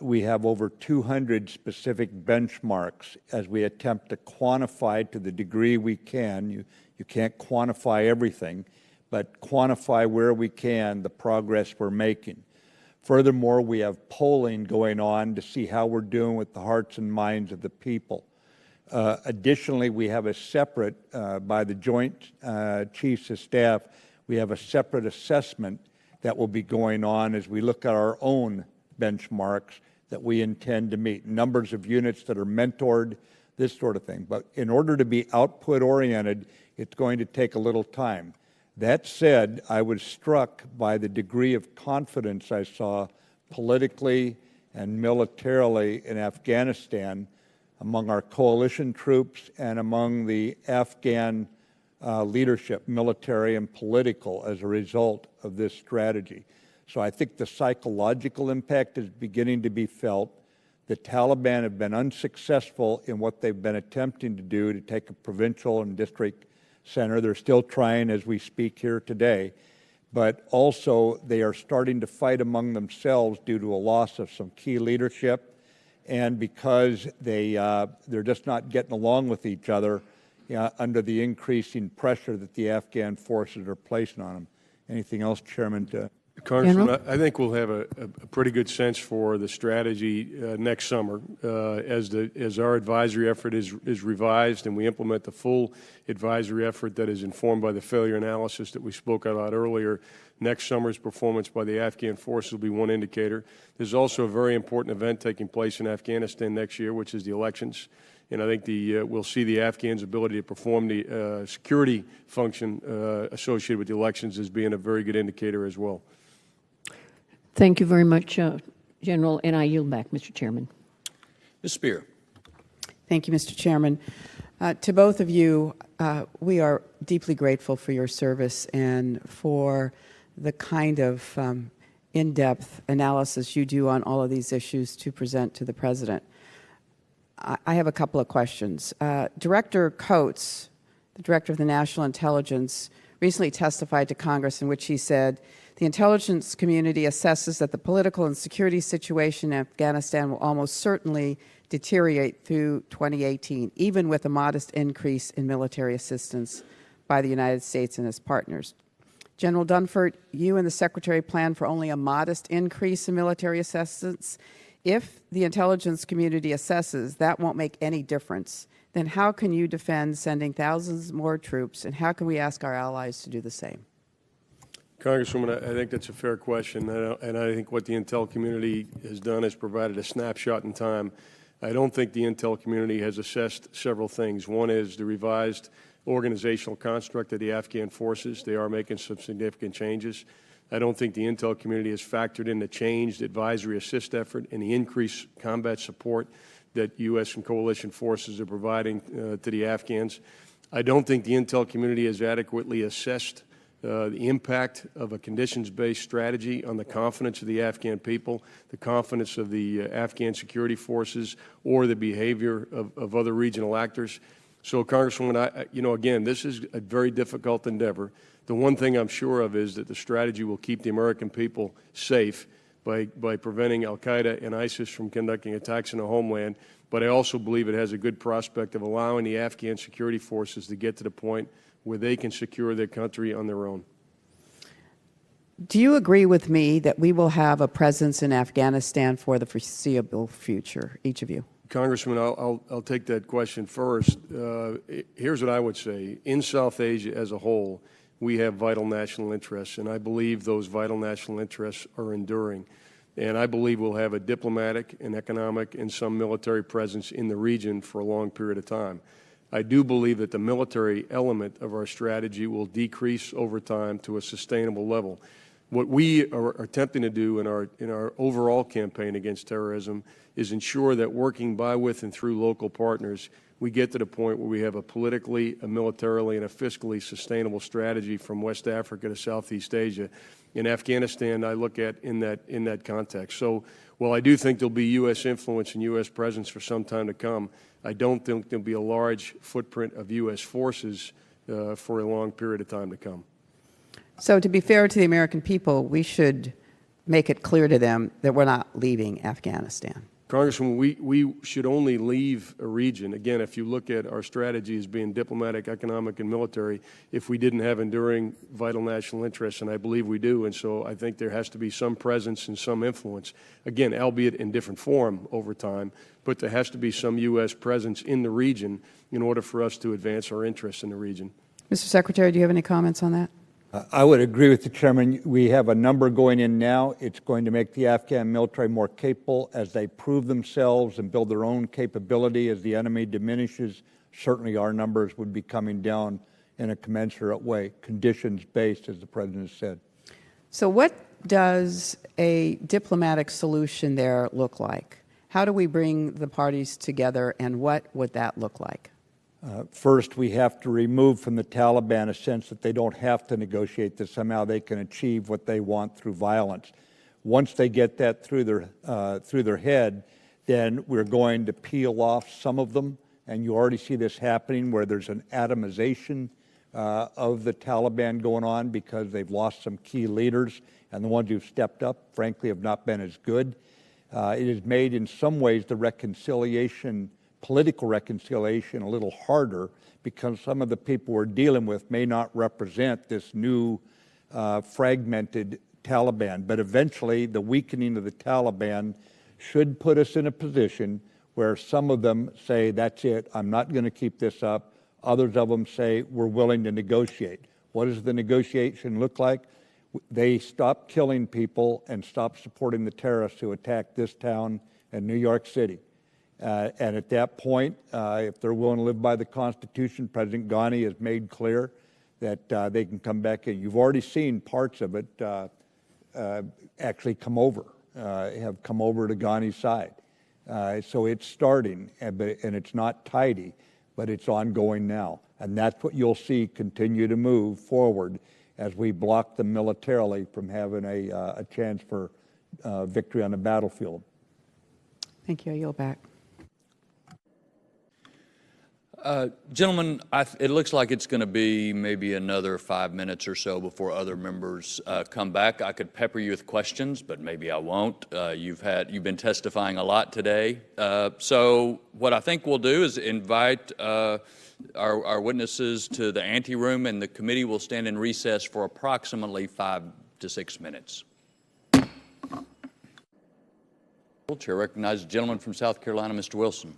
we have over 200 specific benchmarks as we attempt to quantify to the degree we can. You can't quantify everything, but quantify where we can the progress we're making. Furthermore, we have polling going on to see how we're doing with the hearts and minds of the people. Additionally, we have a separate, by the Joint Chiefs of Staff, we have a separate assessment that will be going on as we look at our own benchmarks that we intend to meet, numbers of units that are mentored, this sort of thing. But in order to be output-oriented, it's going to take a little time. That said, I was struck by the degree of confidence I saw politically and militarily in Afghanistan among our coalition troops and among the Afghan leadership, military and political, as a result of this strategy. So I think the psychological impact is beginning to be felt. The Taliban have been unsuccessful in what they've been attempting to do to take a provincial and district center. They're still trying as we speak here today. But also they are starting to fight among themselves due to a loss of some key leadership, and because they're just not getting along with each other under the increasing pressure that the Afghan forces are placing on them. Anything else, Chairman? Congressman, I think we'll have a pretty good sense for the strategy next summer as our advisory effort is revised and we implement the full advisory effort that is informed by the failure analysis that we spoke about earlier. Next summer's performance by the Afghan forces will be one indicator. There's also a very important event taking place in Afghanistan next year, which is the elections. And I think we'll see the Afghans' ability to perform the security function associated with the elections as being a very good indicator as well. Thank you very much, General, and I yield back, Mr. Chairman. Ms. Spear. Thank you, Mr. Chairman. To both of you, we are deeply grateful for your service and for the kind of in-depth analysis you do on all of these issues to present to the President. I have a couple of questions. Director Coates, the Director of the National Intelligence, recently testified to Congress in which he said, the intelligence community assesses that the political and security situation in Afghanistan will almost certainly deteriorate through 2018, even with a modest increase in military assistance by the United States and its partners. General Dunford, you and the Secretary plan for only a modest increase in military assistance. If the intelligence community assesses that won't make any difference, then how can you defend sending thousands more troops, and how can we ask our allies to do the same? Congresswoman, I think that's a fair question, and I think what the intel community has done is provided a snapshot in time. I don't think the intel community has assessed several things. One is the revised organizational construct of the Afghan forces. They are making some significant changes. I don't think the intel community has factored in the changed advisory assist effort and the increased combat support that U.S. and coalition forces are providing to the Afghans. I don't think the intel community has adequately assessed the impact of a conditions-based strategy on the confidence of the Afghan people, the confidence of the Afghan security forces, or the behavior of other regional actors. So, Congresswoman, again, this is a very difficult endeavor. The one thing I'm sure of is that the strategy will keep the American people safe by preventing al-Qaeda and ISIS from conducting attacks in the homeland. But I also believe it has a good prospect of allowing the Afghan security forces to get to the point where they can secure their country on their own. Do you agree with me that we will have a presence in Afghanistan for the foreseeable future, each of you? Congressman, I'll take that question first. Here's what I would say. In South Asia as a whole, we have vital national interests, and I believe those vital national interests are enduring. And I believe we'll have a diplomatic and economic and some military presence in the region for a long period of time. I do believe that the military element of our strategy will decrease over time to a sustainable level. What we are attempting to do in our overall campaign against terrorism is ensure that working by, with, and through local partners, we get to the point where we have a politically, a militarily, and a fiscally sustainable strategy from West Africa to Southeast Asia. In Afghanistan, I look at in that context. So while I do think there'll be U.S. influence and U.S. presence for some time to come, I don't think there'll be a large footprint of U.S. forces for a long period of time to come. So to be fair to the American people, we should make it clear to them that we're not leaving Afghanistan. Congressman, we should only leave a region. Again, if you look at our strategy as being diplomatic, economic, and military, if we didn't have enduring vital national interests, and I believe we do, and so I think there has to be some presence and some influence, again, albeit in different form over time, but there has to be some U.S. presence in the region in order for us to advance our interests in the region. Mr. Secretary, do you have any comments on that? I would agree with the Chairman. We have a number going in now. It's going to make the Afghan military more capable as they prove themselves and build their own capability. As the enemy diminishes, certainly our numbers would be coming down in a commensurate way, conditions-based, as the President said. So what does a diplomatic solution there look like? How do we bring the parties together, and what would that look like? First, we have to remove from the Taliban a sense that they don't have to negotiate, that somehow they can achieve what they want through violence. Once they get that through their head, then we're going to peel off some of them, and you already see this happening where there's an atomization of the Taliban going on because they've lost some key leaders, and the ones who've stepped up, frankly, have not been as good. It has made, in some ways, the reconciliation, political reconciliation, a little harder because some of the people we're dealing with may not represent this new fragmented Taliban. But eventually, the weakening of the Taliban should put us in a position where some of them say, that's it, I'm not going to keep this up. Others of them say, we're willing to negotiate. What does the negotiation look like? They stop killing people and stop supporting the terrorists who attacked this town and New York City. And at that point, if they're willing to live by the Constitution, President Ghani has made clear that they can come back in. You've already seen parts of it actually come over, have come over to Ghani's side. So it's starting, and it's not tidy, but it's ongoing now. And that's what you'll see continue to move forward as we block them militarily from having a chance for victory on the battlefield. Thank you. I yield back. Gentlemen, it looks like it's going to be maybe another 5 minutes or so before other members come back. I could pepper you with questions, but maybe I won't. You've been testifying a lot today. So what I think we'll do is invite our witnesses to the anteroom, and the committee will stand in recess for approximately 5 to 6 minutes. Chair recognizes the gentleman from South Carolina, Mr. Wilson.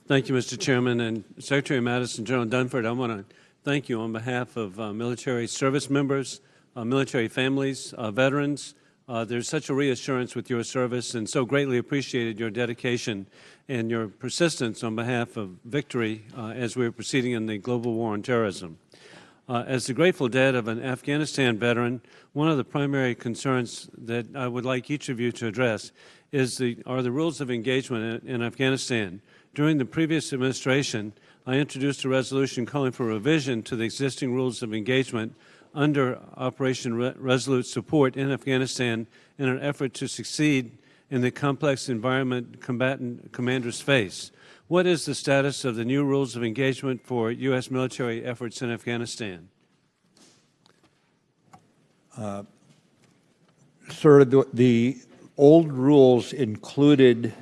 Thank you, Mr. Chairman. And Secretary Mattis and General Dunford, I want to thank you on behalf of military service members, military families, veterans. There's such a reassurance with your service, and so greatly appreciated your dedication and your persistence on behalf of victory as we're proceeding in the global war on terrorism. As the Grateful Dead of an Afghanistan veteran, one of the primary concerns that I would like each of you to address are the rules of engagement in Afghanistan. During the previous administration, I introduced a resolution calling for revision to the existing rules of engagement under Operation Resolute Support in Afghanistan in an effort to succeed in the complex environment combatant commanders face. What is the status of the new rules of engagement for U.S. military efforts in Afghanistan? Sir, the old rules included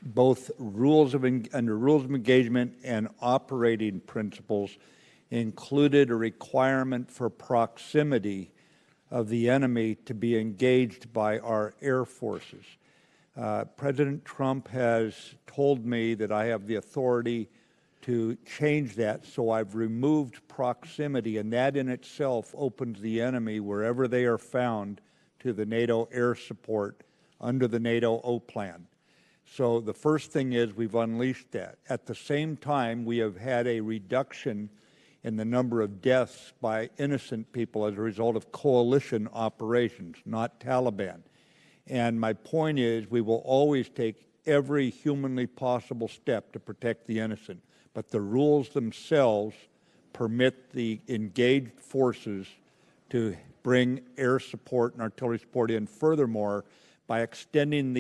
both under rules of engagement and operating principles included a requirement for proximity of the enemy to be engaged by our air forces. President Trump has told me that I have the authority to change that, so I've removed proximity, and that in itself opens the enemy, wherever they are found, to the NATO air support under the NATO O plan. So the first thing is we've unleashed that. At the same time, we have had a reduction in the number of deaths by innocent people as a result of coalition operations, not Taliban. And my point is we will always take every humanly possible step to protect the innocent, but the rules themselves permit the engaged forces to bring air support and artillery support in. Furthermore, by extending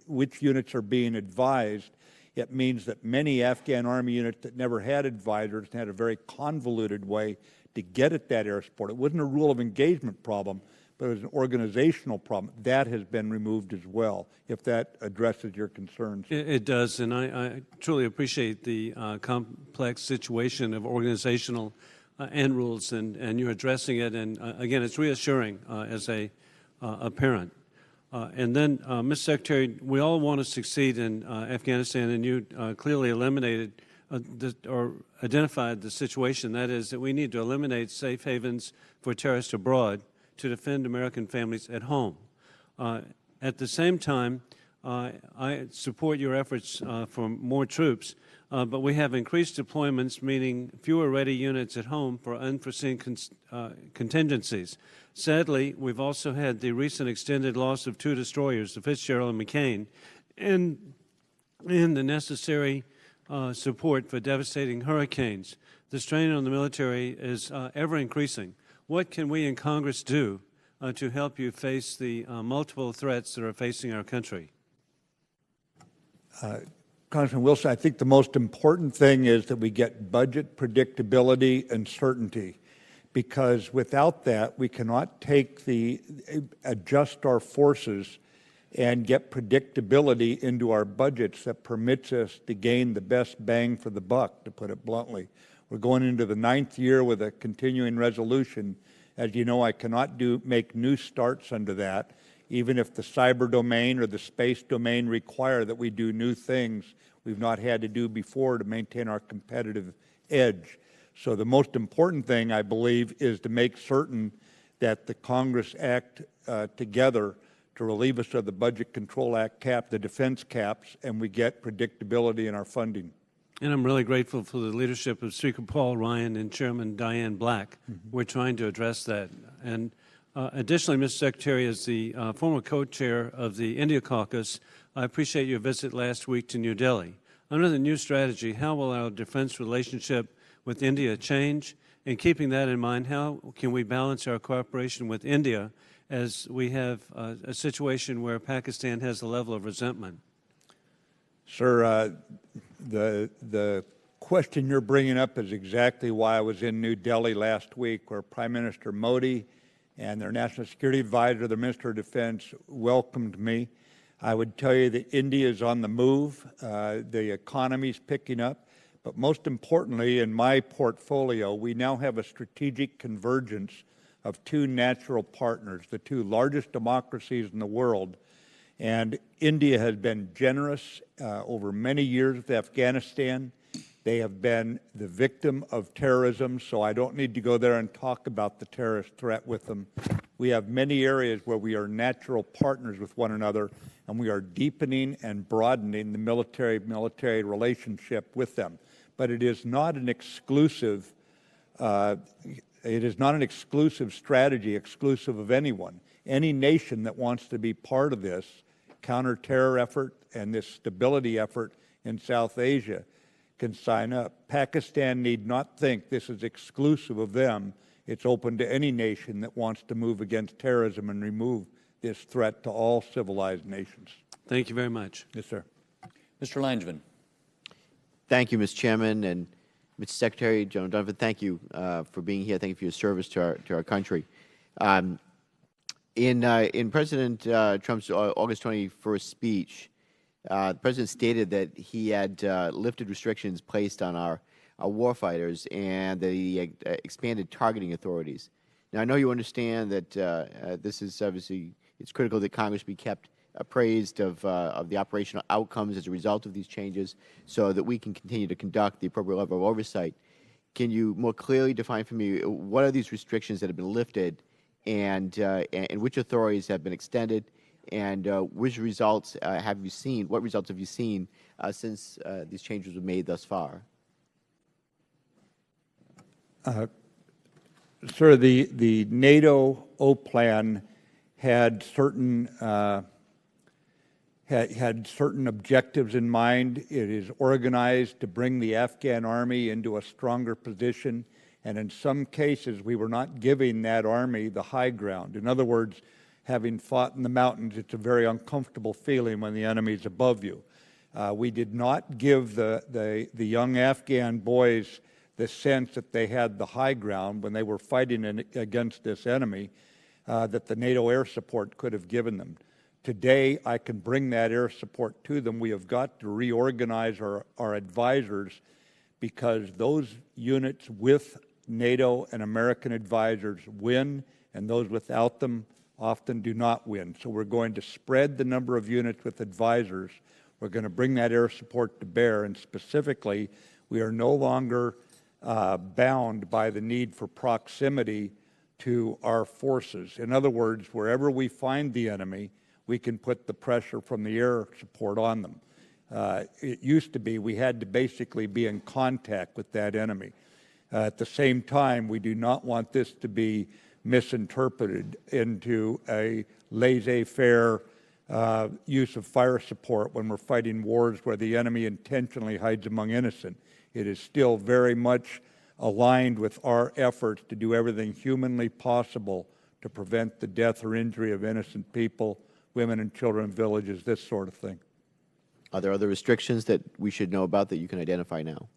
which units are being advised, it means that many Afghan Army units that never had advisors and had a very convoluted way to get at that air support. It wasn't a rule of engagement problem, but it was an organizational problem. That has been removed as well, if that addresses your concerns. It does, and I truly appreciate the complex situation of organizational and rules, and you're addressing it, and again, it's reassuring as a parent. And then, Mr. Secretary, we all want to succeed in Afghanistan, and you clearly eliminated or identified the situation, that is that we need to eliminate safe havens for terrorists abroad to defend American families at home. At the same time, I support your efforts for more troops, but we have increased deployments, meaning fewer ready units at home for unforeseen contingencies. Sadly, we've also had the recent extended loss of 2 destroyers, the Fitzgerald and McCain, and the necessary support for devastating hurricanes. The strain on the military is ever increasing. What can we in Congress do to help you face the multiple threats that are facing our country? Congressman Wilson, I think the most important thing is that we get budget predictability and certainty, because without that, we cannot adjust our forces and get predictability into our budgets that permits us to gain the best bang for the buck, to put it bluntly. We're going into the 9th year with a continuing resolution. As you know, I cannot make new starts under that, even if the cyber domain or the space domain require that we do new things we've not had to do before to maintain our competitive edge. So the most important thing, I believe, is to make certain that the Congress act together to relieve us of the Budget Control Act cap, the defense caps, and we get predictability in our funding. And I'm really grateful for the leadership of Speaker Paul Ryan and Chairman Diane Black. We're trying to address that. And additionally, Mr. Secretary, as the former co-chair of the India Caucus, I appreciate your visit last week to New Delhi. Under the new strategy, how will our defense relationship with India change? And keeping that in mind, how can we balance our cooperation with India as we have a situation where Pakistan has a level of resentment? Sir, the question you're bringing up is exactly why I was in New Delhi last week, where Prime Minister Modi and their National Security Advisor, the Minister of Defense, welcomed me. I would tell you that India is on the move. The economy is picking up. But most importantly, in my portfolio, we now have a strategic convergence of two natural partners, the two largest democracies in the world. And India has been generous over many years with Afghanistan. They have been the victim of terrorism, so I don't need to go there and talk about the terrorist threat with them. We have many areas where we are natural partners with one another, and we are deepening and broadening the military relationship with them. But it is not an exclusive strategy exclusive of anyone. Any nation that wants to be part of this counter-terror effort and this stability effort in South Asia can sign up. Pakistan need not think this is exclusive of them. It's open to any nation that wants to move against terrorism and remove this threat to all civilized nations. Thank you very much. Yes, sir. Mr. Langevin. Thank you, Mr. Chairman, and Mr. Secretary, General Dunford, thank you for being here. Thank you for your service to our country. In President Trump's August 21st speech, the President stated that he had lifted restrictions placed on our warfighters and that he expanded targeting authorities. Now, I know you understand that this is obviously, it's critical that Congress be kept appraised of the operational outcomes as a result of these changes so that we can continue to conduct the appropriate level of oversight. Can you more clearly define for me what are these restrictions that have been lifted and which authorities have been extended, and which results have you seen, what results have you seen since these changes were made thus far? Sir, the NATO O-Plan had certain had certain objectives in mind. It is organized to bring the Afghan army into a stronger position, and in some cases we were not giving that army the high ground. In other words, having fought in the mountains, it's a very uncomfortable feeling when the enemy is above you. We did not give the young Afghan boys the sense that they had the high ground when they were fighting against this enemy that the NATO air support could have given them. Today, I can bring that air support to them. We have got to reorganize our advisors, because those units with NATO and American advisors win, and those without them often do not win. So we're going to spread the number of units with advisors. We're going to bring that air support to bear, and specifically, we are no longer bound by the need for proximity to our forces. In other words, wherever we find the enemy, we can put the pressure from the air support on them. It used to be we had to basically be in contact with that enemy. At the same time, we do not want this to be misinterpreted into a laissez-faire use of fire support when we're fighting wars where the enemy intentionally hides among innocent. It is still very much aligned with our efforts to do everything humanly possible to prevent the death or injury of innocent people, women and children in villages, this sort of thing. Are there other restrictions that we should know about that you can identify now?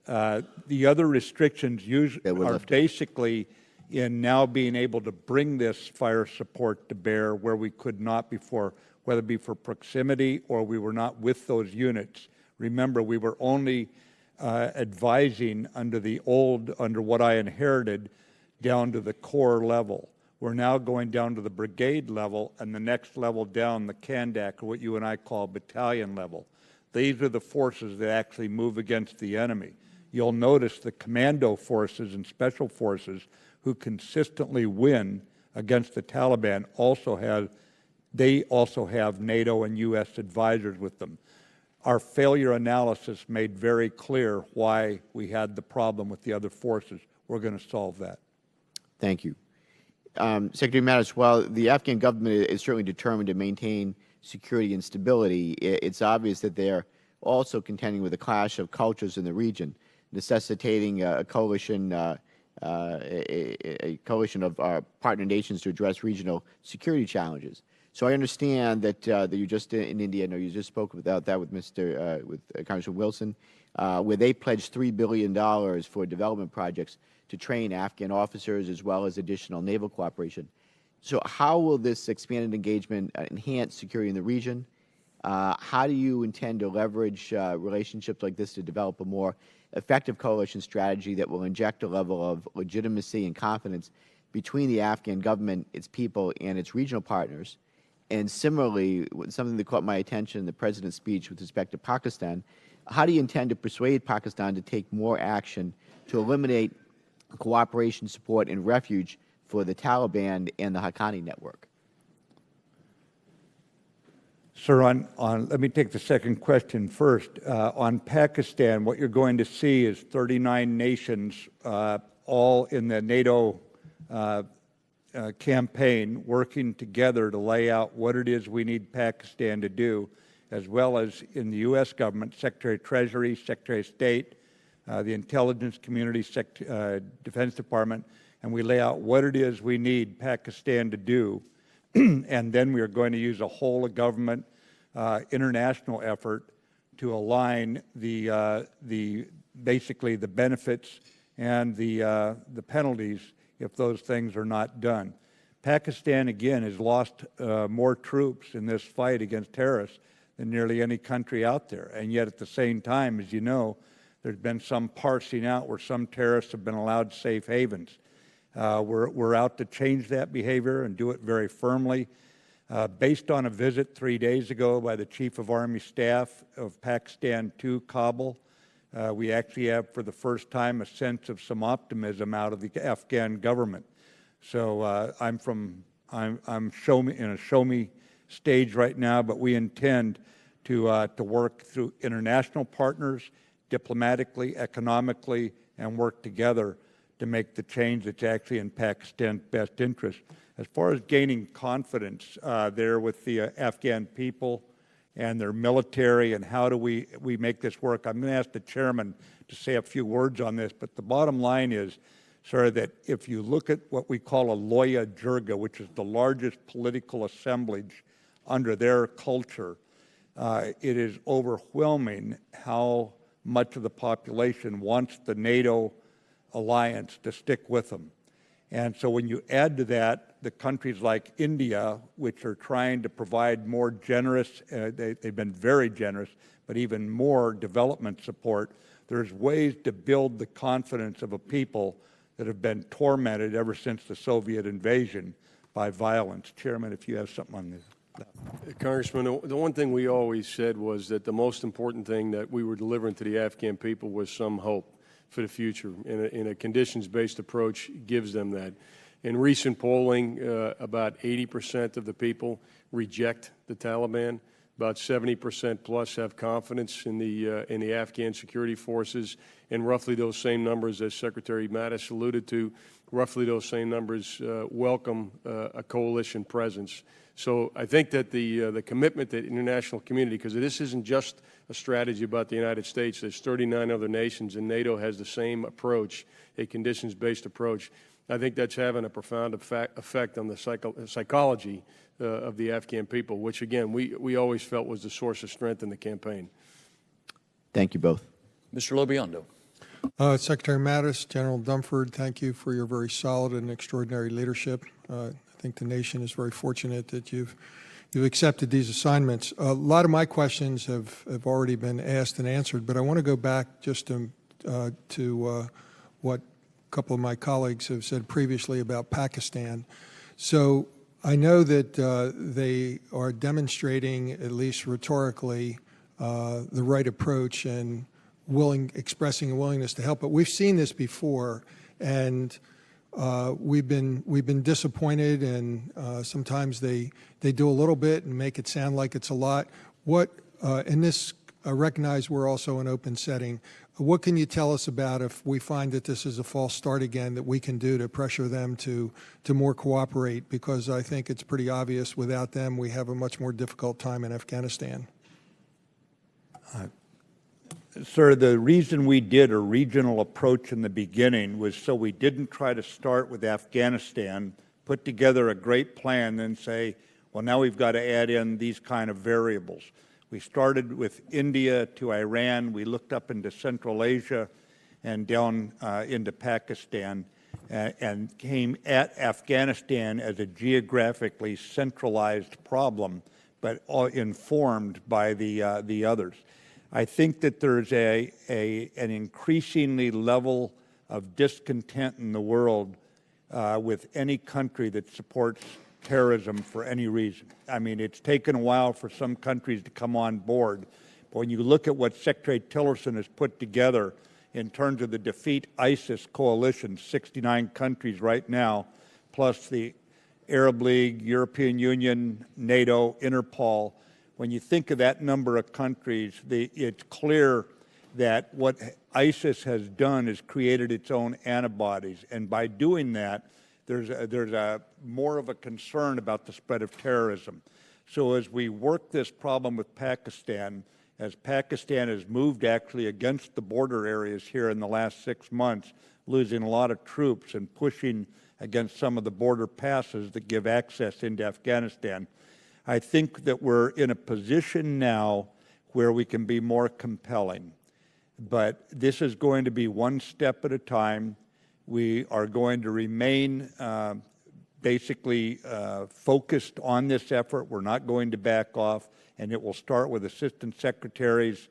The other restrictions usually are lifted. basically in now being able to bring this fire support to bear where we could not before, whether it be for proximity or we were not with those units. Remember, we were only advising under what I inherited, down to the corps level. We're now going down to the brigade level and the next level down, the Kandak, or what you and I call battalion level. These are the forces that actually move against the enemy. You'll notice the commando forces and special forces who consistently win against the Taliban also have NATO and U.S. advisors with them. Our failure analysis made very clear why we had the problem with the other forces. We're going to solve that. Thank you. Secretary Mattis, while the Afghan government is certainly determined to maintain security and stability, it's obvious that they're also contending with a clash of cultures in the region, necessitating a coalition of partner nations to address regional security challenges. So I understand that you just in India, I know you just spoke about that with Congressman Wilson, where they pledged $3 billion for development projects to train Afghan officers as well as additional naval cooperation. So how will this expanded engagement enhance security in the region? How do you intend to leverage relationships like this to develop a more effective coalition strategy that will inject a level of legitimacy and confidence between the Afghan government, its people, and its regional partners? And similarly, something that caught my attention in the President's speech with respect to Pakistan, how do you intend to persuade Pakistan to take more action to eliminate cooperation, support, and refuge for the Taliban and the Haqqani network? Sir, let me take the second question first. On Pakistan, what you're going to see is 39 nations, all in the NATO campaign, working together to lay out what it is we need Pakistan to do, as well as in the U.S. government, Secretary of Treasury, Secretary of State, the intelligence community, Defense Department, and we lay out what it is we need Pakistan to do. And then we are going to use a whole of government international effort to align basically the benefits and the penalties if those things are not done. Pakistan, again, has lost more troops in this fight against terrorists than nearly any country out there. And yet at the same time, as you know, there's been some parsing out where some terrorists have been allowed safe havens. We're out to change that behavior and do it very firmly. Based on a visit 3 days ago by the Chief of Army Staff of Pakistan to Kabul, we actually have, for the first time, a sense of some optimism out of the Afghan government. So I'm in a show me stage right now, but we intend to work through international partners, diplomatically, economically, and work together to make the change that's actually in Pakistan's best interest. As far as gaining confidence there with the Afghan people and their military and how do we make this work, I'm going to ask the chairman to say a few words on this, but the bottom line is, sir, that if you look at what we call a Loya Jirga, which is the largest political assemblage under their culture, it is overwhelming how much of the population wants the NATO alliance to stick with them. And so when you add to that the countries like India, which are trying to provide more generous, they've been very generous, but even more development support, there's ways to build the confidence of a people that have been tormented ever since the Soviet invasion by violence. Chairman, if you have something on this. Congressman, the one thing we always said was that the most important thing that we were delivering to the Afghan people was some hope for the future, and a conditions-based approach gives them that. In recent polling, about 80% of the people reject the Taliban. About 70% plus have confidence in the Afghan security forces, and roughly those same numbers, as Secretary Mattis alluded to, roughly those same numbers welcome a coalition presence. So I think that the commitment that international community, because this isn't just a strategy about the United States, there's 39 other nations, and NATO has the same approach, a conditions-based approach. I think that's having a profound effect on the psychology of the Afghan people, which, again, we always felt was the source of strength in the campaign. Thank you both. Mr. Lobiondo. Secretary Mattis, General Dunford, thank you for your very solid and extraordinary leadership. I think the nation is very fortunate that you've accepted these assignments. A lot of my questions have already been asked and answered, but I want to go back just to what a couple of my colleagues have said previously about Pakistan. So I know that they are demonstrating, at least rhetorically, the right approach and expressing a willingness to help. But we've seen this before, and we've been disappointed, and sometimes they do a little bit and make it sound like it's a lot. In this, I recognize we're also an open setting. What can you tell us about if we find that this is a false start again that we can do to pressure them to more cooperate? Because I think it's pretty obvious without them we have a much more difficult time in Afghanistan. Sir, the reason we did a regional approach in the beginning was so we didn't try to start with Afghanistan, put together a great plan, then say, well, now we've got to add in these kind of variables. We started with India to Iran. We looked up into Central Asia and down into Pakistan and came at Afghanistan as a geographically centralized problem, but informed by the others. I think that there's an increasingly level of discontent in the world with any country that supports terrorism for any reason. I mean, it's taken a while for some countries to come on board, but when you look at what Secretary Tillerson has put together in terms of the Defeat ISIS coalition, 69 countries right now, plus the Arab League, European Union, NATO, Interpol, when you think of that number of countries, it's clear that what ISIS has done is created its own antibodies, and by doing that, there's a more of a concern about the spread of terrorism. So as we work this problem with Pakistan, as Pakistan has moved actually against the border areas here in the last 6 months, losing a lot of troops and pushing against some of the border passes that give access into Afghanistan, I think that we're in a position now where we can be more compelling. But this is going to be one step at a time. We are going to remain basically focused on this effort. We're not going to back off, and it will start with assistant secretaries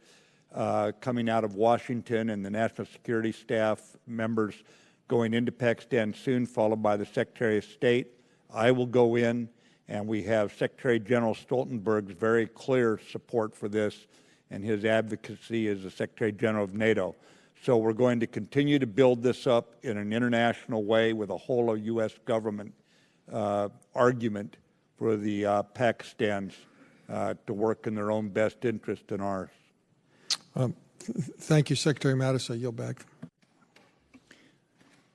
coming out of Washington and the national security staff members going into Pakistan soon, followed by the Secretary of State. I will go in, and we have Secretary General Stoltenberg's very clear support for this and his advocacy as the Secretary General of NATO. So we're going to continue to build this up in an international way with a whole of U.S. government argument for the Pakistans to work in their own best interest and ours. Thank you, Secretary Mattis. I yield back.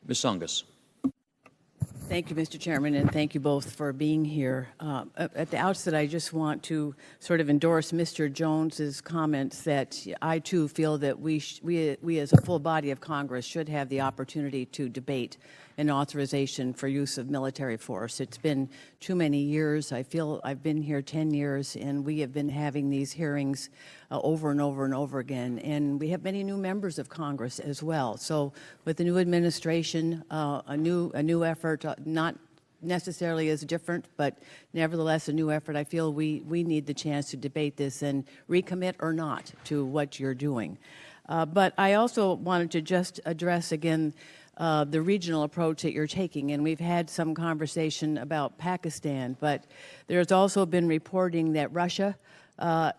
Ms. Sungus. Thank you, Mr. Chairman, and thank you both for being here. At the outset, I just want to sort of endorse Mr. Jones's comments that I, too, feel that we as a full body of Congress should have the opportunity to debate an authorization for use of military force. It's been too many years. I feel I've been here 10 years, and we have been having these hearings over and over and over again. And we have many new members of Congress as well. So with the new administration, a new effort, not necessarily as different, but nevertheless a new effort, I feel we need the chance to debate this and recommit or not to what you're doing. But I also wanted to just address again the regional approach that you're taking, and we've had some conversation about Pakistan, but there's also been reporting that Russia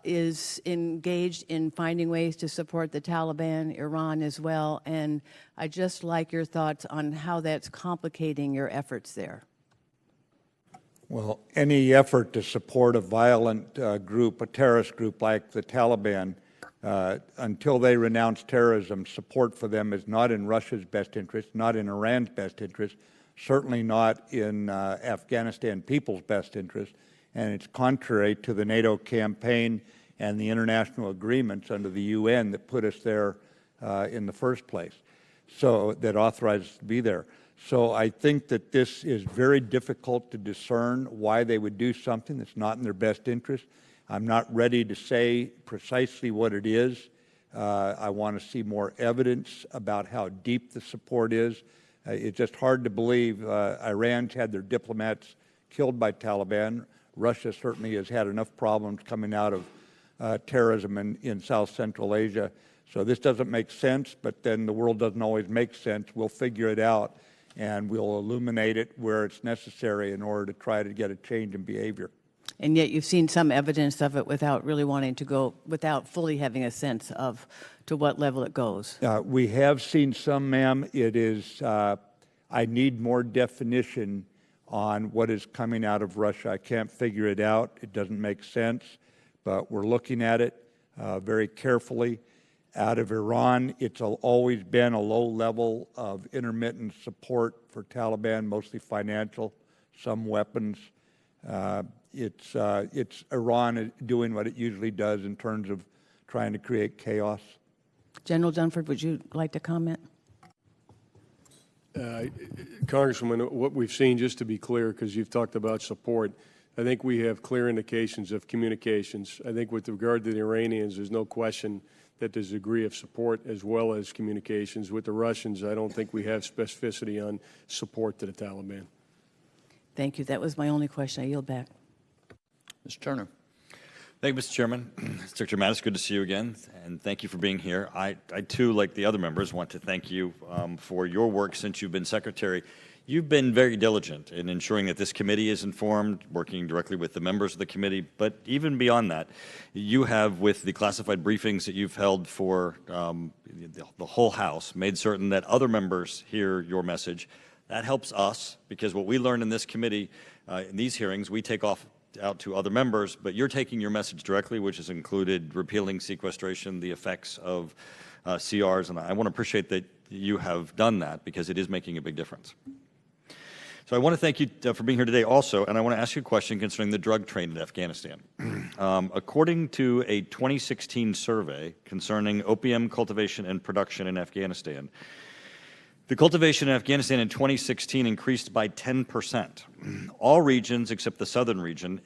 is engaged in finding ways to support the Taliban, Iran as well, and I'd just like your thoughts on how that's complicating your efforts there. Well, any effort to support a violent group, a terrorist group like the Taliban, Until they renounce terrorism, support for them is not in Russia's best interest, not in Iran's best interest, certainly not in Afghanistan people's best interest, and it's contrary to the NATO campaign and the international agreements under the UN that put us there in the first place, so that authorized us to be there. So I think that this is very difficult to discern why they would do something that's not in their best interest. I'm not ready to say precisely what it is. I want to see more evidence about how deep the support is. It's just hard to believe Iran's had their diplomats killed by Taliban. Russia certainly has had enough problems coming out of terrorism in South Central Asia. So this doesn't make sense, but then the world doesn't always make sense. We'll figure it out, and we'll illuminate it where it's necessary in order to try to get a change in behavior. And yet you've seen some evidence of it without really wanting to go, without fully having a sense of to what level it goes. We have seen some, ma'am. It is, I need more definition on what is coming out of Russia. I can't figure it out. It doesn't make sense, but we're looking at it very carefully. Out of Iran, it's always been a low level of intermittent support for Taliban, mostly financial, some weapons. It's Iran doing what it usually does in terms of trying to create chaos. General Dunford, would you like to comment? Congresswoman, what we've seen, just to be clear, because you've talked about support, I think we have clear indications of communications. I think with regard to the Iranians, there's no question that there's a degree of support as well as communications. With the Russians, I don't think we have specificity on support to the Taliban. Thank you. That was my only question. I yield back. Mr. Turner. Thank you, Mr. Chairman. Secretary Mattis, good to see you again, and thank you for being here. I too, like the other members, want to thank you for your work since you've been Secretary. You've been very diligent in ensuring that this committee is informed, working directly with the members of the committee, but even beyond that, you have, with the classified briefings that you've held for the whole House, made certain that other members hear your message. That helps us, because what we learn in this committee, in these hearings, we take out to other members, but you're taking your message directly, which has included repealing sequestration, the effects of CRs, and I want to appreciate that you have done that, because it is making a big difference. So I want to thank you for being here today also, and I want to ask you a question concerning the drug trade in Afghanistan. According to a 2016 survey concerning opium cultivation and production in Afghanistan, the cultivation in Afghanistan in 2016 increased by 10%. All regions except the southern region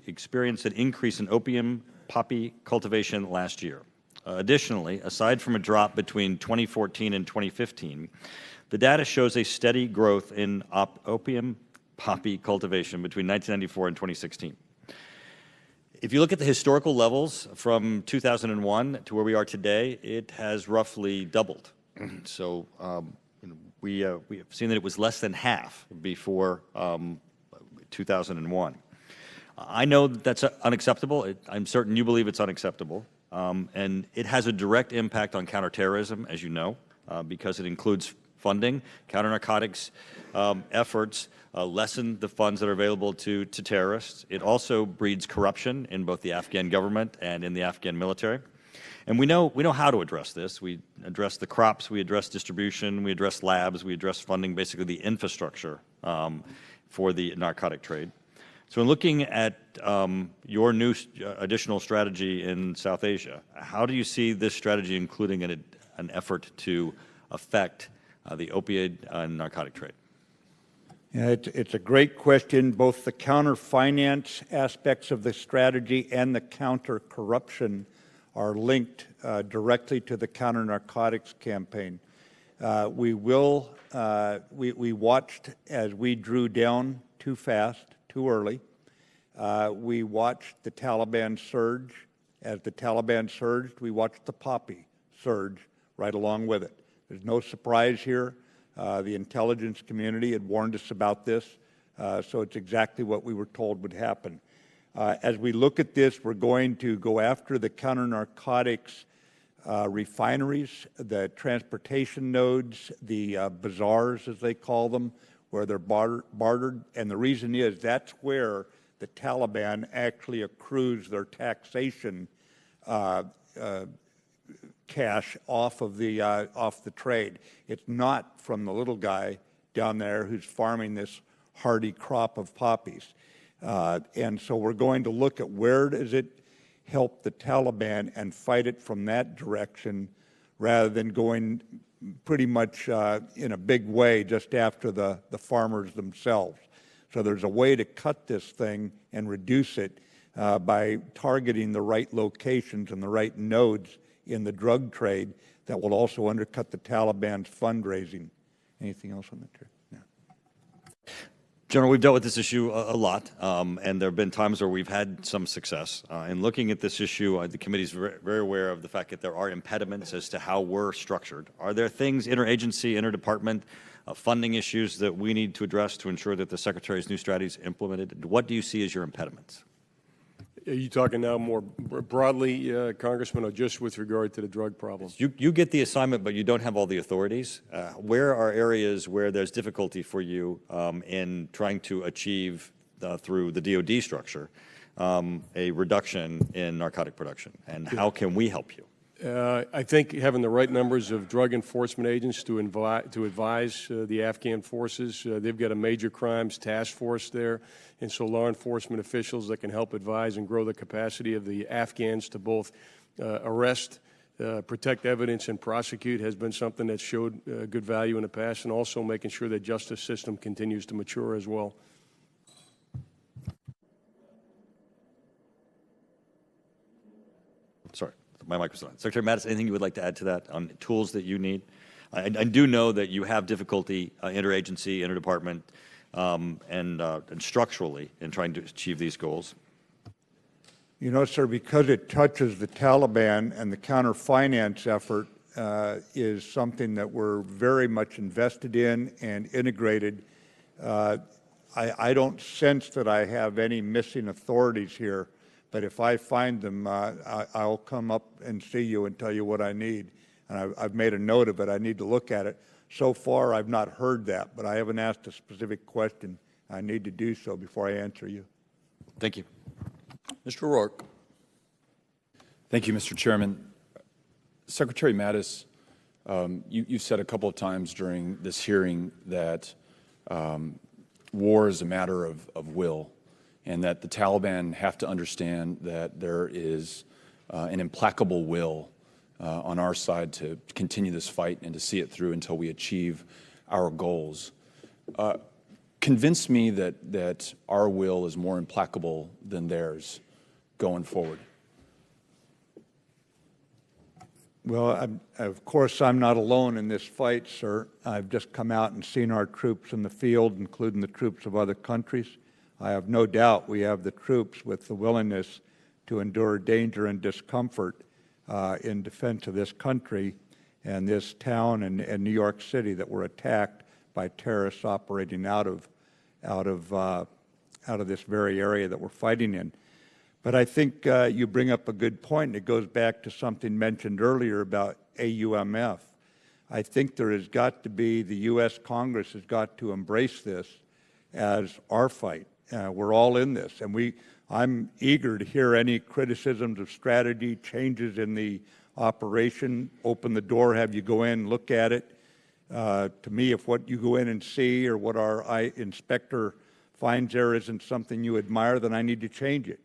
experienced an increase in opium poppy cultivation last year. Additionally, aside from a drop between 2014 and 2015, the data shows a steady growth in opium poppy cultivation between 1994 and 2016. If you look at the historical levels from 2001 to where we are today, it has roughly doubled. So we have seen that it was less than half before 2001. I know that's unacceptable. I'm certain you believe it's unacceptable. And it has a direct impact on counterterrorism, as you know, because it includes funding. Counter-narcotics efforts lessen the funds that are available to terrorists. It also breeds corruption in both the Afghan government and in the Afghan military. And we know how to address this. We address the crops, we address distribution, we address labs, we address funding, basically the infrastructure for the narcotic trade. So in looking at your new additional strategy in South Asia, how do you see this strategy including an effort to affect the opioid and narcotic trade? Yeah, it's a great question. Both the counter-finance aspects of the strategy and the counter-corruption are linked directly to the counter-narcotics campaign. We watched as we drew down too fast, too early. We watched the Taliban surge. As the Taliban surged, we watched the poppy surge right along with it. There's no surprise here. The intelligence community had warned us about this, so it's exactly what we were told would happen. As we look at this, we're going to go after the counter-narcotics refineries, the transportation nodes, the bazaars, as they call them, where they're bartered. And the reason is that's where the Taliban actually accrues their taxation cash off the trade. It's not from the little guy down there who's farming this hardy crop of poppies. And so we're going to look at where does it help the Taliban and fight it from that direction rather than going pretty much in a big way just after the farmers themselves. So there's a way to cut this thing and reduce it by targeting the right locations and the right nodes in the drug trade that will also undercut the Taliban's fundraising. Anything else on that, Chair? No. General, we've dealt with this issue a lot, and there have been times where we've had some success. In looking at this issue, the committee is very aware of the fact that there are impediments as to how we're structured. Are there things, interagency, interdepartment, funding issues that we need to address to ensure that the Secretary's new strategy is implemented? What do you see as your impediments? Are you talking now more broadly, Congressman, or just with regard to the drug problem? You get the assignment, but you don't have all the authorities. Where are areas where there's difficulty for you in trying to achieve, through the DoD structure, a reduction in narcotic production? And how can we help you? I think having the right numbers of drug enforcement agents to advise the Afghan forces. They've got a major crimes task force there, and so law enforcement officials that can help advise and grow the capacity of the Afghans to both arrest, protect evidence, and prosecute has been something that showed good value in the past, and also making sure that justice system continues to mature as well. Sorry. My mic was on. Secretary Mattis, anything you would like to add to that on tools that you need? I do know that you have difficulty interagency, interdepartment, and structurally in trying to achieve these goals. You know, sir, because it touches the Taliban and the counter-finance effort is something that we're very much invested in and integrated. I don't sense that I have any missing authorities here. But if I find them, I'll come up and see you and tell you what I need. And I've made a note of it. I need to look at it. So far, I've not heard that, but I haven't asked a specific question. I need to do so before I answer you. Thank you. Mr. Rourke. Thank you, Mr. Chairman. Secretary Mattis, you said a couple of times during this hearing that war is a matter of will, and that the Taliban have to understand that there is an implacable will on our side to continue this fight and to see it through until we achieve our goals. Convince me that our will is more implacable than theirs going forward. Well, of course, I'm not alone in this fight, sir. I've just come out and seen our troops in the field, including the troops of other countries. I have no doubt we have the troops with the willingness to endure danger and discomfort in defense of this country and this town and New York City that were attacked by terrorists operating out of this very area that we're fighting in. But I think you bring up a good point, and it goes back to something mentioned earlier about AUMF. I think there has got to be, the U.S. Congress has got to embrace this as our fight. We're all in this, and I'm eager to hear any criticisms of strategy, changes in the operation, open the door, have you go in, look at it. To me, if what you go in and see or what our inspector finds there isn't something you admire, then I need to change it.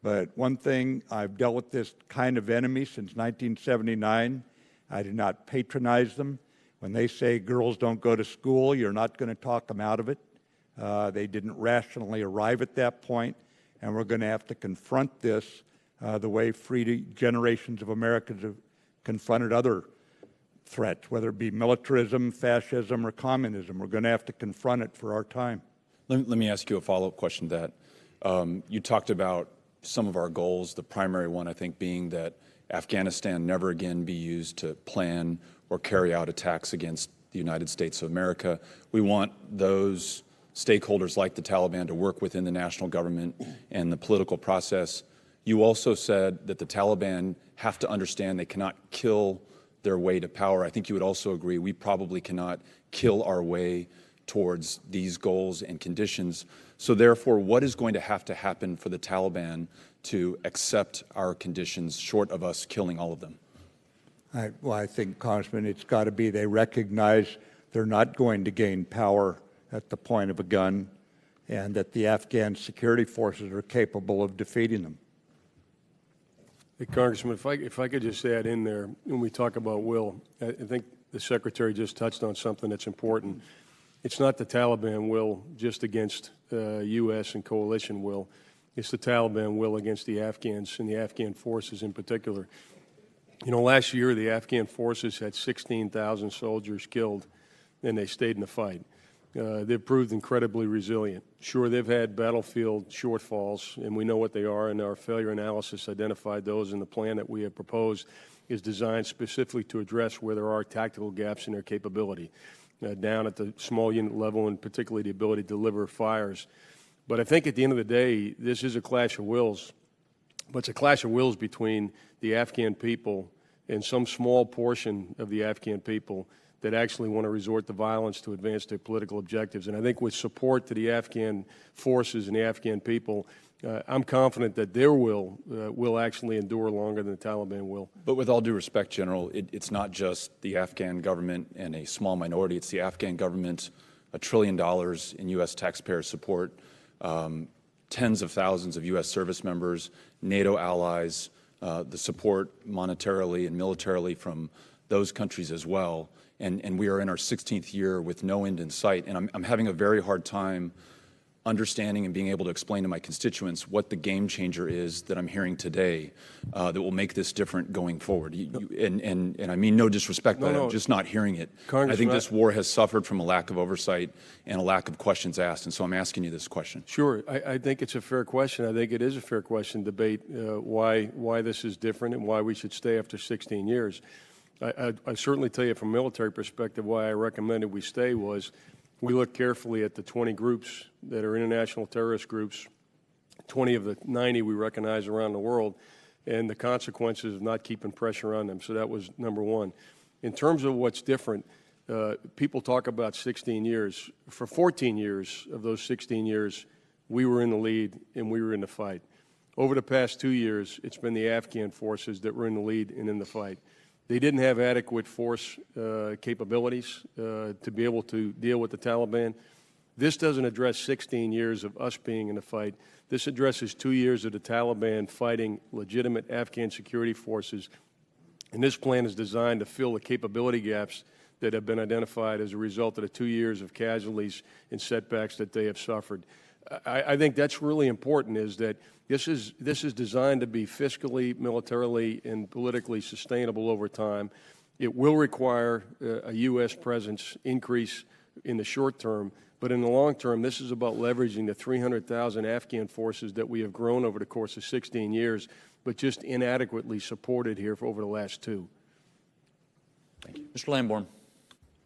But one thing, I've dealt with this kind of enemy since 1979. I do not patronize them. When they say girls don't go to school, you're not going to talk them out of it. They didn't rationally arrive at that point, and we're going to have to confront this the way generations of Americans have confronted other threats, whether it be militarism, fascism, or communism. We're going to have to confront it for our time. Let me ask you a follow-up question to that. You talked about some of our goals, the primary one, I think, being that Afghanistan never again be used to plan or carry out attacks against the United States of America. We want those stakeholders like the Taliban to work within the national government and the political process. You also said that the Taliban have to understand they cannot kill their way to power. I think you would also agree we probably cannot kill our way towards these goals and conditions. So therefore, what is going to happen for the Taliban to accept our conditions short of us killing all of them? Well, I think, Congressman, it's got to be they recognize they're not going to gain power at the point of a gun, and that the Afghan security forces are capable of defeating them. Hey, Congressman, if I could just add in there, when we talk about will, I think the Secretary just touched on something that's important. It's not the Taliban will just against U.S. and coalition will. It's the Taliban will against the Afghans and the Afghan forces in particular. You know, last year the Afghan forces had 16,000 soldiers killed, and they stayed in the fight. They've proved incredibly resilient. Sure, they've had battlefield shortfalls, and we know what they are, and our failure analysis identified those, and the plan that we have proposed is designed specifically to address where there are tactical gaps in their capability, down at the small unit level, and particularly the ability to deliver fires. But I think at the end of the day, this is a clash of wills, but it's a clash of wills between the Afghan people and some small portion of the Afghan people that actually want to resort to violence to advance their political objectives. And I think with support to the Afghan forces and the Afghan people, I'm confident that their will actually endure longer than the Taliban will. But with all due respect, General, it's not just the Afghan government and a small minority. It's the Afghan government, $1 trillion in U.S. taxpayer support, tens of thousands of U.S. service members, NATO allies, the support monetarily and militarily from those countries as well. And we are in our 16th year with no end in sight. And I'm having a very hard time understanding and being able to explain to my constituents what the game changer is that I'm hearing today that will make this different going forward. And I mean no disrespect, but I'm just not hearing it. I think this war has suffered from a lack of oversight and a lack of questions asked, and so I'm asking you this question. Sure. I think it's a fair question. I think it is a fair question to debate why this is different and why we should stay after 16 years. I certainly tell you from a military perspective why I recommended we stay was we looked carefully at the 20 groups that are international terrorist groups, 20 of the 90 we recognize around the world, and the consequences of not keeping pressure on them. So that was number one. In terms of what's different, people talk about 16 years. For 14 years of those 16 years, we were in the lead and we were in the fight. Over the past 2 years, it's been the Afghan forces that were in the lead and in the fight. They didn't have adequate force capabilities to be able to deal with the Taliban. This doesn't address 16 years of us being in the fight. This addresses 2 years of the Taliban fighting legitimate Afghan security forces. And this plan is designed to fill the capability gaps that have been identified as a result of the 2 years of casualties and setbacks that they have suffered. I think that's really important, is that this is designed to be fiscally, militarily, and politically sustainable over time. It will require a U.S. presence increase in the short term, but in the long term, this is about leveraging the 300,000 Afghan forces that we have grown over the course of 16 years, but just inadequately supported here for over the last 2. Thank you. Mr. Lamborn.